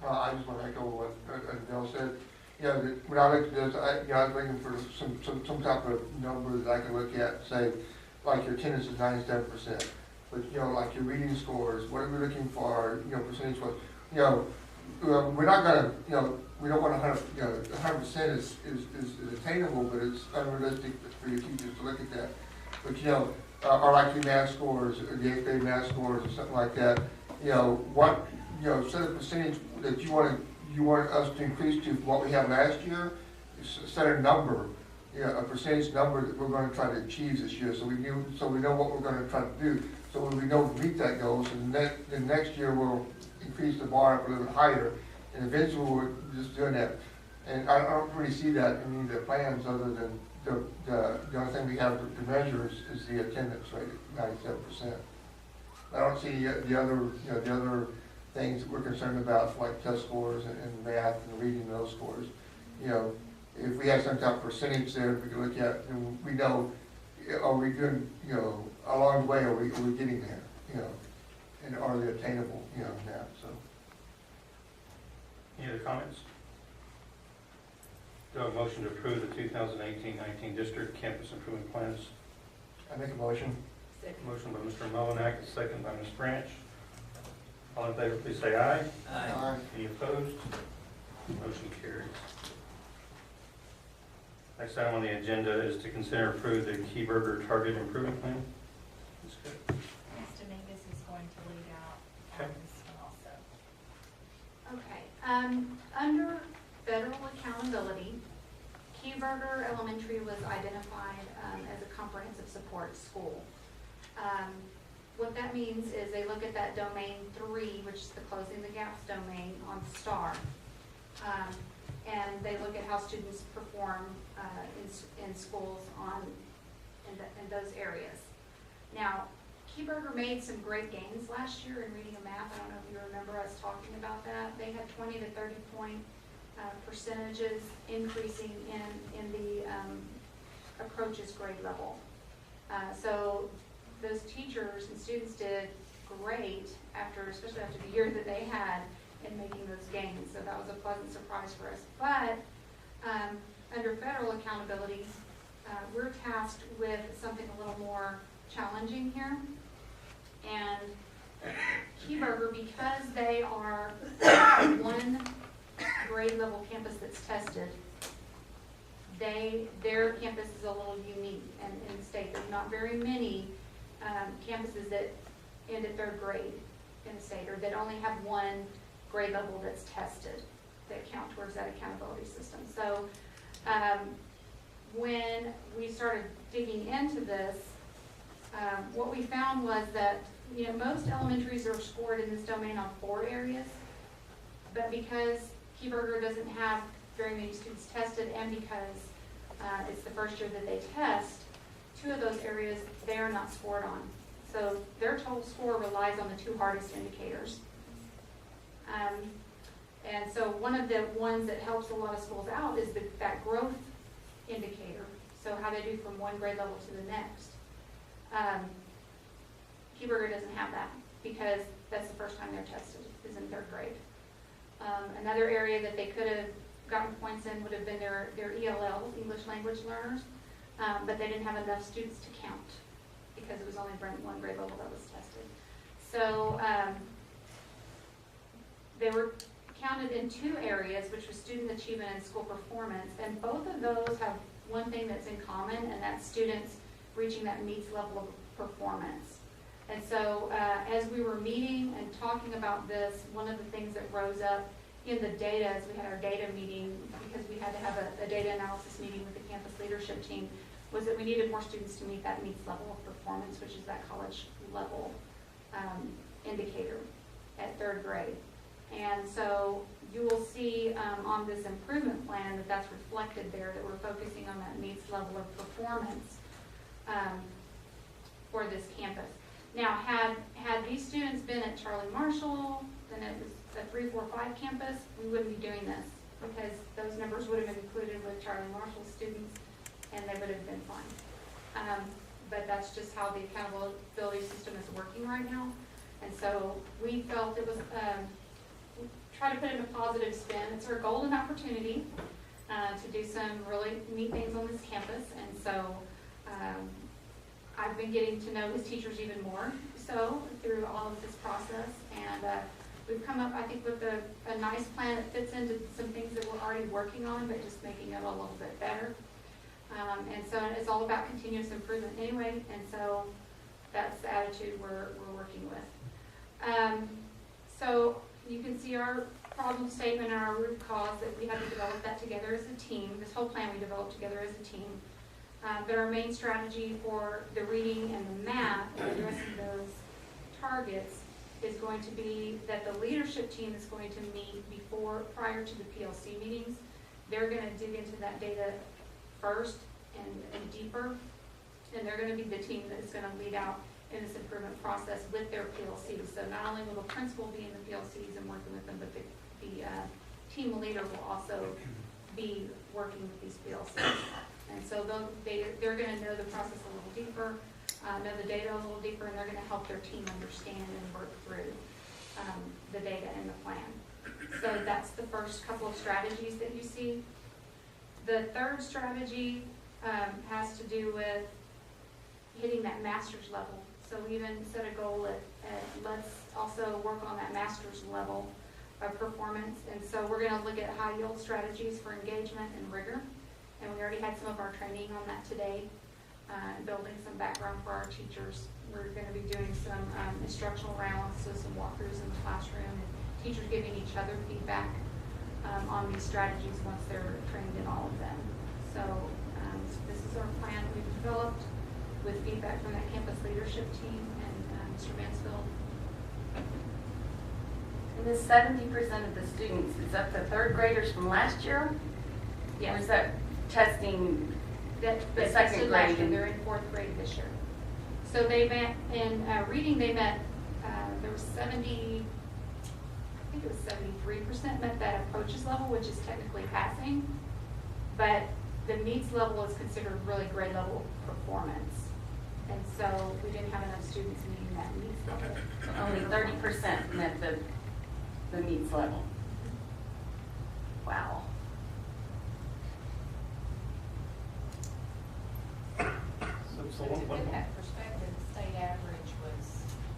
I just want to echo what Bill said. You know, when I looked at this, I was looking for some type of number that I could look at and say, like your attendance is 97%. But, you know, like your reading scores, what are we looking for, you know, percentage was, you know, we're not going to, you know, we don't want 100% is attainable, but it's unrealistic for your teachers to look at that. But, you know, or like your math scores, or the 8th grade math scores or something like that, you know, what, you know, set a percentage that you want us to increase to what we had last year, set a number, you know, a percentage number that we're going to try to achieve this year, so we know what we're going to try to do, so when we know to meet that goal, so then next year we'll increase the bar up a little bit higher, and eventually we're just doing that. And I don't really see that in any of the plans, other than the only thing we have to measure is the attendance rate at 97%. I don't see the other things that we're concerned about, like test scores and math and reading those scores. You know, if we have some type of percentage there, we can look at, and we know, are we doing, you know, along the way, are we getting there, you know, and are they attainable, you know, now, so. Any other comments? Do I have a motion to approve the 2018-19 district campus improvement plans? I make a motion. Motion by Mr. Molinak, second by Ms. Branch. All in favor, please say aye. Aye. Any opposed? Motion carries. Next item on the agenda is to consider approve the Key Burger Target Improvement Plan. Ms. Cook. Ms. Dominguez is going to lead out on this one also. Okay, under federal accountability, Key Burger Elementary was identified as a comprehensive support school. What that means is they look at that domain 3, which is the Closing the Gaps domain on STAR. And they look at how students perform in schools in those areas. Now, Key Burger made some great gains last year in reading and math. I don't know if you remember us talking about that. They had 20 to 30 point percentages increasing in the approaches grade level. So those teachers and students did great especially after the year that they had in making those gains. So that was a pleasant surprise for us. But under federal accountability, we're tasked with something a little more challenging here. And Key Burger, because they are one grade level campus that's tested, their campus is a little unique in the state. There's not very many campuses that end at 3rd grade in the state, or that only have one grade level that's tested that count towards that accountability system. So when we started digging into this, what we found was that most elementaries are scored in this domain on 4 areas, but because Key Burger doesn't have very many students tested, and because it's the first year that they test, 2 of those areas they are not scored on. So their total score relies on the 2 hardest indicators. And so one of the ones that helps a lot of schools out is that growth indicator. So how they do from one grade level to the next. Key Burger doesn't have that because that's the first time they're tested is in 3rd grade. Another area that they could have gotten points in would have been their ELL, English Language Learners, but they didn't have enough students to count because it was only one grade level that was tested. So they were counted in 2 areas, which was student achievement and school performance, and both of those have one thing that's in common, and that's students reaching that meets level of performance. And so as we were meeting and talking about this, one of the things that rose up in the data as we had our data meeting, because we had to have a data analysis meeting with the campus leadership team, was that we needed more students to meet that meets level of performance, which is that college level indicator at 3rd grade. And so you will see on this improvement plan that that's reflected there, that we're focusing on that meets level of performance for this campus. Now, had these students been at Charlie Marshall, then it was a 3, 4, 5 campus, we wouldn't be doing this because those numbers would have been included with Charlie Marshall students and they would have been fine. But that's just how the accountability system is working right now. And so we felt it was, try to put in a positive spin. It's our golden opportunity to do some really neat things on this campus. And so I've been getting to know his teachers even more so through all of this process. And we've come up, I think, with a nice plan that fits into some things that we're already working on, but just making it a little bit better. And so it's all about continuous improvement anyway, and so that's the attitude we're working with. So you can see our problem statement and our root cause that we had to develop that together as a team. This whole plan we developed together as a team. But our main strategy for the reading and the math and addressing those targets is going to be that the leadership team is going to meet prior to the PLC meetings. They're going to dig into that data first and deeper, and they're going to be the team that's going to lead out in this improvement process with their PLCs. So not only will the principal be in the PLCs and working with them, but the team leader will also be working with these PLCs. And so they're going to know the process a little deeper, know the data a little deeper, and they're going to help their team understand and work through the data and the plan. So that's the first couple of strategies that you see. The third strategy has to do with hitting that master's level So we even set a goal at let's also work on that master's level of performance. And so we're gonna look at high yield strategies for engagement and rigor. And we already had some of our training on that today, building some background for our teachers. We're gonna be doing some instructional rounds, so some walkthroughs in the classroom, and teachers giving each other feedback on these strategies once they're trained in all of them. So this is our plan we've developed with feedback from that campus leadership team and Mr. Mansfield. And this 70% of the students, is that the third graders from last year? Yes. Or is that testing That the second tested last year. grade? They're in fourth grade this year. So they met in reading. They met. There was 70. I think it was 73% met that approaches level, which is technically passing, but the meets level is considered really grade level performance, and so we didn't have enough students meeting that meets level. Only 30% met the meets level. Wow. So to put that perspective, the state average was,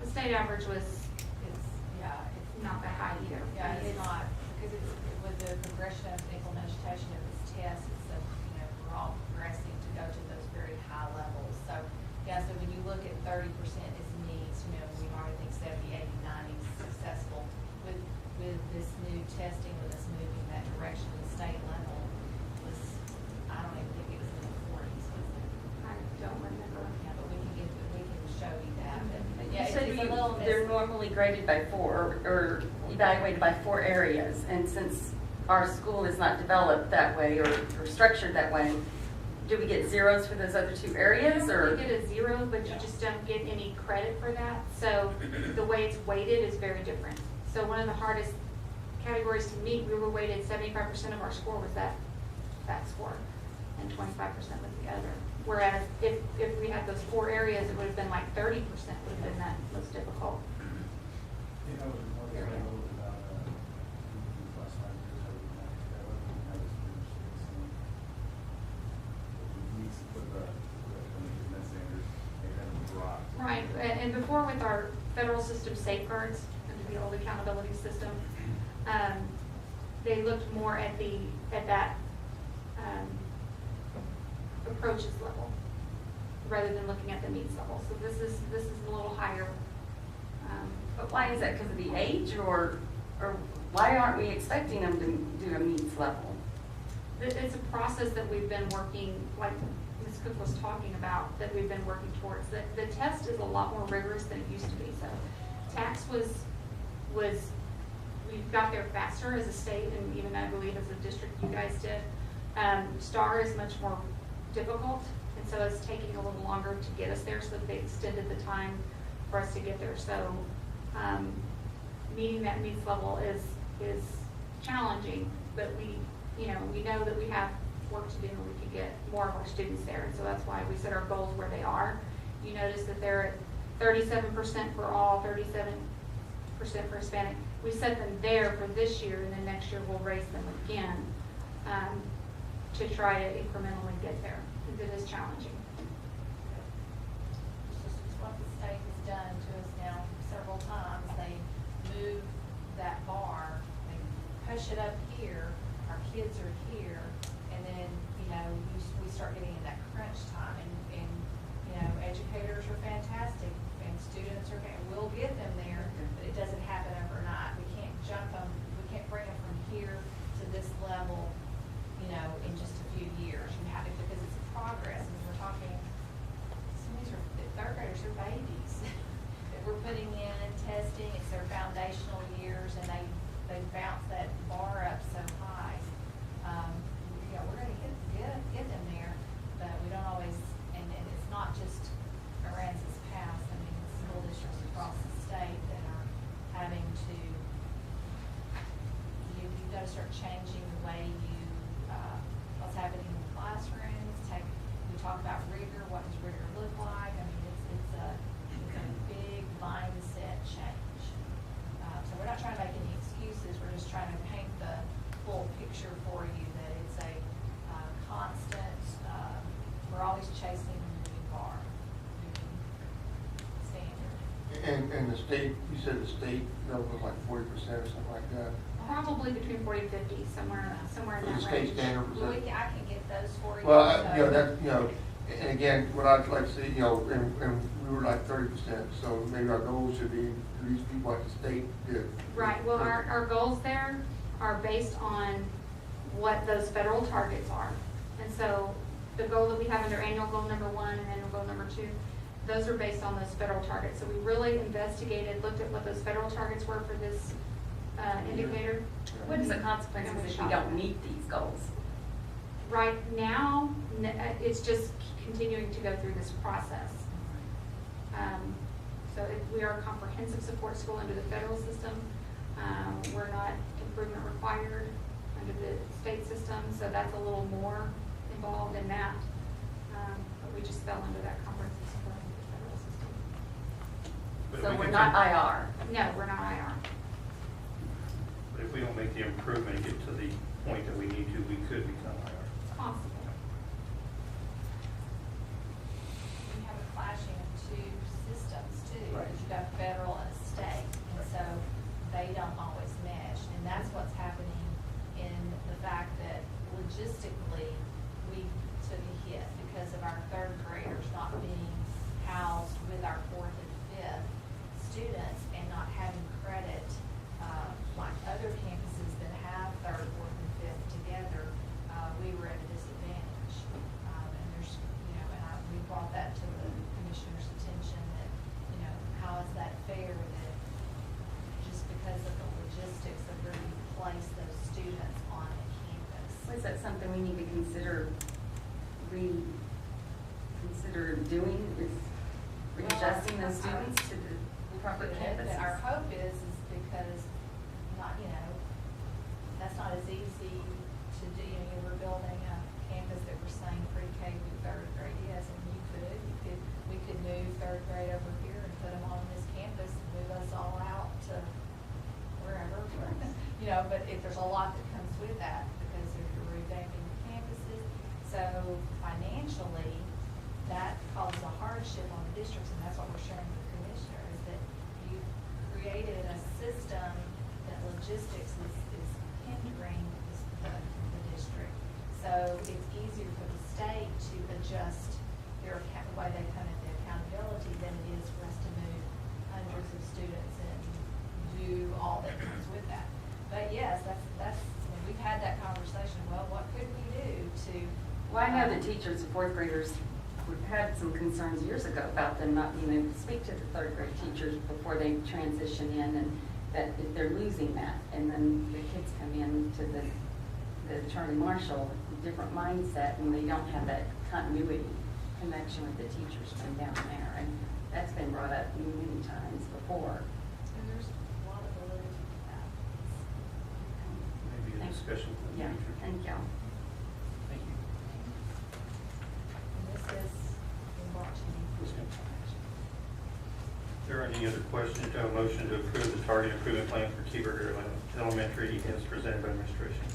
The state average was it's, yeah, it's not that high either. Yeah, it's not, because it's, with the progression of implementation of this test, it's, we're all progressing to go to those very high levels. So, yeah, so when you look at 30% is needs, we already think 70, 80, 90 is successful. With this new testing, with us moving that direction, the state level was, I don't even think it was in the 40s, was it? I don't remember. Yeah, but we can show you that. But yeah, You said it's a little. they're normally graded by 4 or evaluated by 4 areas, and since our school is not developed that way or structured that way, do we get zeros for those other 2 areas, You or? don't really get a zero, but you just don't get any credit for that. So the way it's weighted is very different. So one of the hardest categories to meet, we were weighted 75% of our score was that score, and 25% was the other. Whereas if we had those 4 areas, it would have been like 30% would have been that most difficult. Right, and before with our federal system safeguards, under the old accountability system, they looked more at that approaches level, rather than looking at the meets level. So this is a little higher. But why is that, because of the age, or why aren't we expecting them to do a meets level? It's a process that we've been working, like Ms. Cook was talking about, that we've been working towards. The test is a lot more rigorous than it used to be. So TAX was we got there faster as a state, and even I believe as a district you guys did. STAR is much more difficult, and so it's taking a little longer to get us there, so they extended the time for us to get there. So meeting that meets level is challenging, but we know that we have work to do, and we can get more of our students there, and so that's why we set our goals where they are. You notice that they're at 37% for all, 37% for Hispanic. We set them there for this year, and then next year we'll raise them again to try to incrementally get there, because it is challenging. This is what the state has done to us now several times. They move that bar, they push it up here, our kids are here, and then, we start getting in that crunch time, and educators are fantastic, and students are, we'll get them there, but it doesn't happen overnight. We can't jump them, we can't bring them from here to this level, in just a few years. You have to, because it's a progress, and we're talking, some of these are third graders, they're babies that we're putting in, testing, it's their foundational years, and they bounce that bar up so high. We're gonna get them there, but we don't always, and it's not just Aransas Pass, school districts across the state that are having to, you've got to start changing the way what's happening in the classrooms. We talk about rigor, what does rigor look like? It's a big mindset change. So we're not trying to make any excuses, we're just trying to paint the full picture for you, that it's a constant, we're always chasing the moving bar, moving the state, you said the state level was like 40% or something like that. Probably between 40 and 50, somewhere in For that the range. state standard, was Well, that? I can get those for you. Well, so- you know, that, you know, and again, what I'd like to see, you know, and we were like 30%, so maybe our goal should be at least be what the state did. Right, well, our goals there are based on what those federal targets are. And so the goal that we have under annual goal number 1 and annual goal number 2, those are based on those federal targets. So we really investigated, looked at what those federal targets were for this indicator. What is the consequences if we don't meet these goals? Right now, it's just continuing to go through this process. So we are a comprehensive support school under the federal system. We're not improvement required under the state system, so that's a little more involved in that. But we just fell under that comprehensive support under the federal system. But So we we're can not come- IR. No, we're not IR. But if we don't make the improvement and get to the point that we need to, we could become IR. It's possible. You have a clashing of two systems too, Right. because you've got federal and a state, and so they don't always mesh. And that's what's happening in the fact that logistically, we took a hit because of our third graders not being housed with our fourth and fifth students and not having credit, like other campuses that have third, fourth, and fifth together, we were at a disadvantage. And there's, you know, and we brought that to the commissioner's attention that, you know, how is that fair that just because of the logistics of where you place those students on a campus? Is that something we need to consider doing, is readjusting those students to the proper campuses? Our hope is because not, you know, that's not as easy to do. You know, we're building a campus that we're saying pre-K through third grade, yes, and we could move third grade over here and put them on this campus, move us all out to wherever. You know, but if there's a lot that comes with that because if you're revamping the campuses, so financially, that causes a hardship on the districts, and that's what we're sharing with the commissioner, is that you created a system that logistics is hindering the district. So it's easier for the state to adjust their the way they come at the accountability than it is for us to move hundreds of students and do all that comes with that. But yes, that's we've had that conversation. Well, what could we do to? Well, I know the teachers and fourth graders, we've had some concerns years ago about them not being able to speak to the third grade teachers before they transition in, and that if they're losing that. And then the kids come in to the Charlie Marshall, different mindset, and they don't have that continuity connection with the teachers from down there. And that's been brought up many times before. And there's a lot of validity to that. Maybe a discussion for the Yeah, future. thank y'all. Thank you. And this is been brought to me for information. If there are any other questions, do I have a motion to approve the target improvement plan for Keyberger Elementary as presented by administration?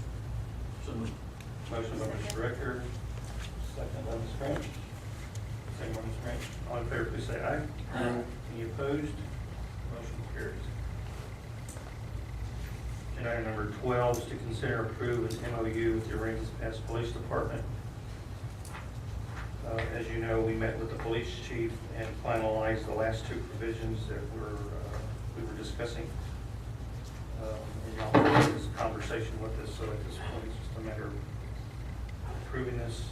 Motion by Mr. Director, second by Ms. Branch. Second by Ms. Branch. All in favor, please say aye. Aye. Any opposed? Motion carries. And item number 12 is to consider approve an MOU with the Aransas Pass Police Department. As you know, we met with the police chief and finalized the last two provisions that we were discussing. And y'all had this conversation with us, so at this point, it's just a matter of approving this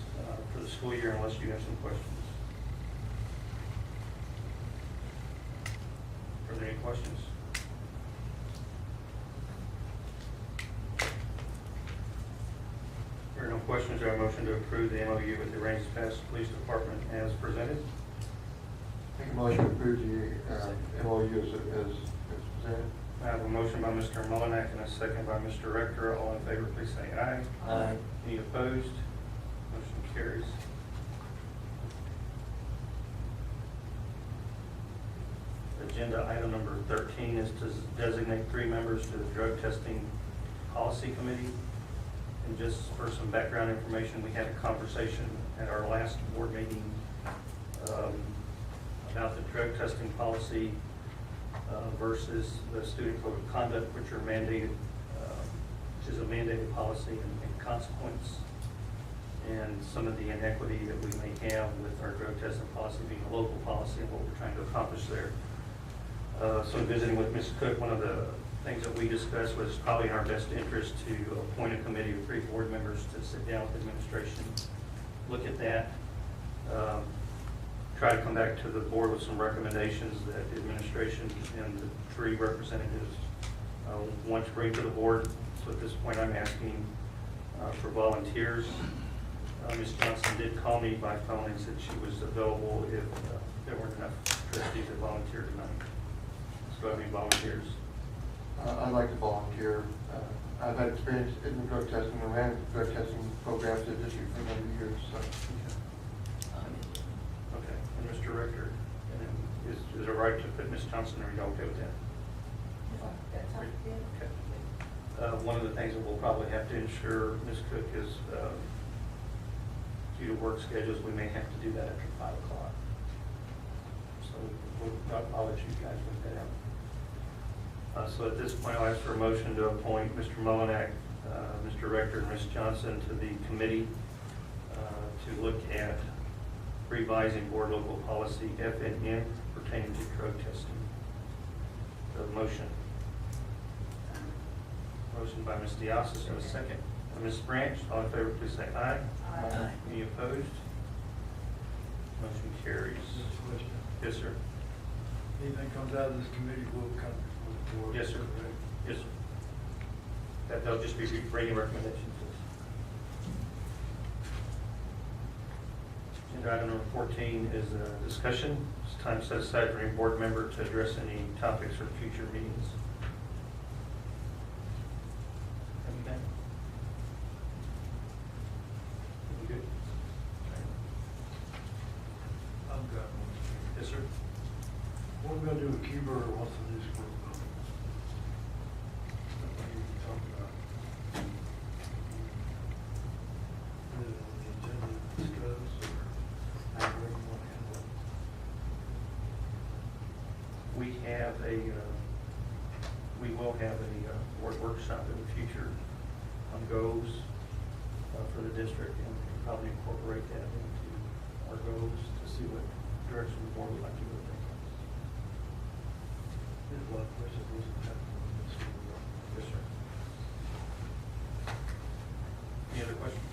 for the school year unless you have some questions. Are there any questions? If there are no questions, I have a motion to approve the MOU with the Aransas Pass Police Department as presented. Make a motion to approve the MOU as presented. I have a motion by Mr. Mullinack and a second by Mr. Rector. All in favor, please say aye. Aye. Any opposed? Motion carries. Agenda item number 13 is to designate 3 members to the Drug Testing Policy Committee. And just for some background information, we had a conversation at our last board meeting about the drug testing policy. versus the student code of conduct, which are mandated, which is a mandated policy and consequence. And some of the inequity that we may have with our drug testing policy being a local policy and what we're trying to accomplish there. So in visiting with Ms. Cook, one of the things that we discussed was probably in our best interest to appoint a committee of 3 board members to sit down with administration, look at that, try to come back to the board with some recommendations that the administration and the 3 representatives want to bring to the board. So at this point, I'm asking for volunteers. Ms. Johnson did call me by phone and said she was available if there weren't enough trustees that volunteered tonight. So I mean volunteers. I'd like to volunteer. I've had experience in the drug testing and ran drug testing programs in the district for a number of years, so. Okay, and Mr. Rector, is it right to put Ms. Johnson, or are you okay with that? Okay. One of the things that we'll probably have to ensure, Ms. Cook, is due to work schedules, we may have to do that after 5 o'clock. So I'll let you guys work that out. So at this point, I'll ask for a motion to appoint Mr. Molinak, Mr. Rector, and Ms. Johnson to the committee to look at revising board local policy FNM pertaining to drug testing. The motion. Motion by Ms. Diossis, and a second by Ms. Branch. All in favor, please say aye. Aye. Any opposed? Motion carries. Yes, sir. Anything comes out of this committee will come to the board. Yes, sir. Yes, sir. That they'll just be bringing recommendations. Agenda item number 14 is a discussion. It's time set aside for any board member to address any topics for future meetings. Anything? You good? I'm good. Yes, sir. What are we gonna do with Cuba or what's the new school? What do you talk about? Put it on the agenda to discuss, or how do you want to handle it? We have we will have a workshop in the future on goals for the district, and we can probably incorporate that into our goals to see what direction the board would like to go. There's a lot of questions that doesn't happen in this school. Yes, sir. Any other questions?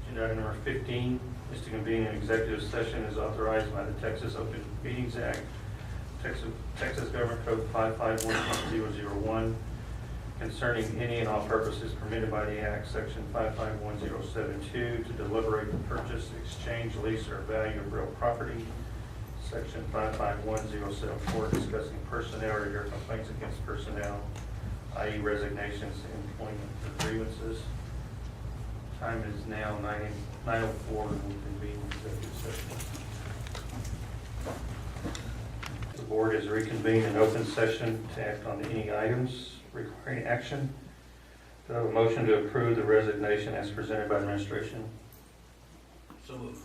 Agenda item number 15 is to convene an executive session as authorized by the Texas Open Meetings Act, Texas Government Code 551.001, concerning any and all purposes permitted by the Act, Section 551072, to deliberate the purchase, exchange, lease, or value of real property, Section 551074, discussing personnel or your complaints against personnel, i.e. resignations, employment, or grievances. Time is now 9:04, and we'll convene executive session. The board is reconvened in open session to act on any items requiring action. Do I have a motion to approve the resignation as presented by administration? So moved.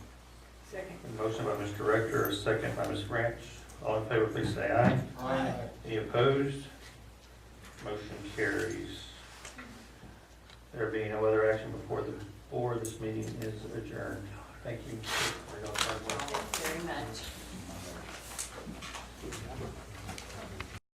Second. A motion by Mr. Rector, a second by Ms. Branch. All in favor, please say aye. Aye. Any opposed? Motion carries. There being no other action before the board, this meeting is adjourned. Thank you for your hard work. Thank you very much.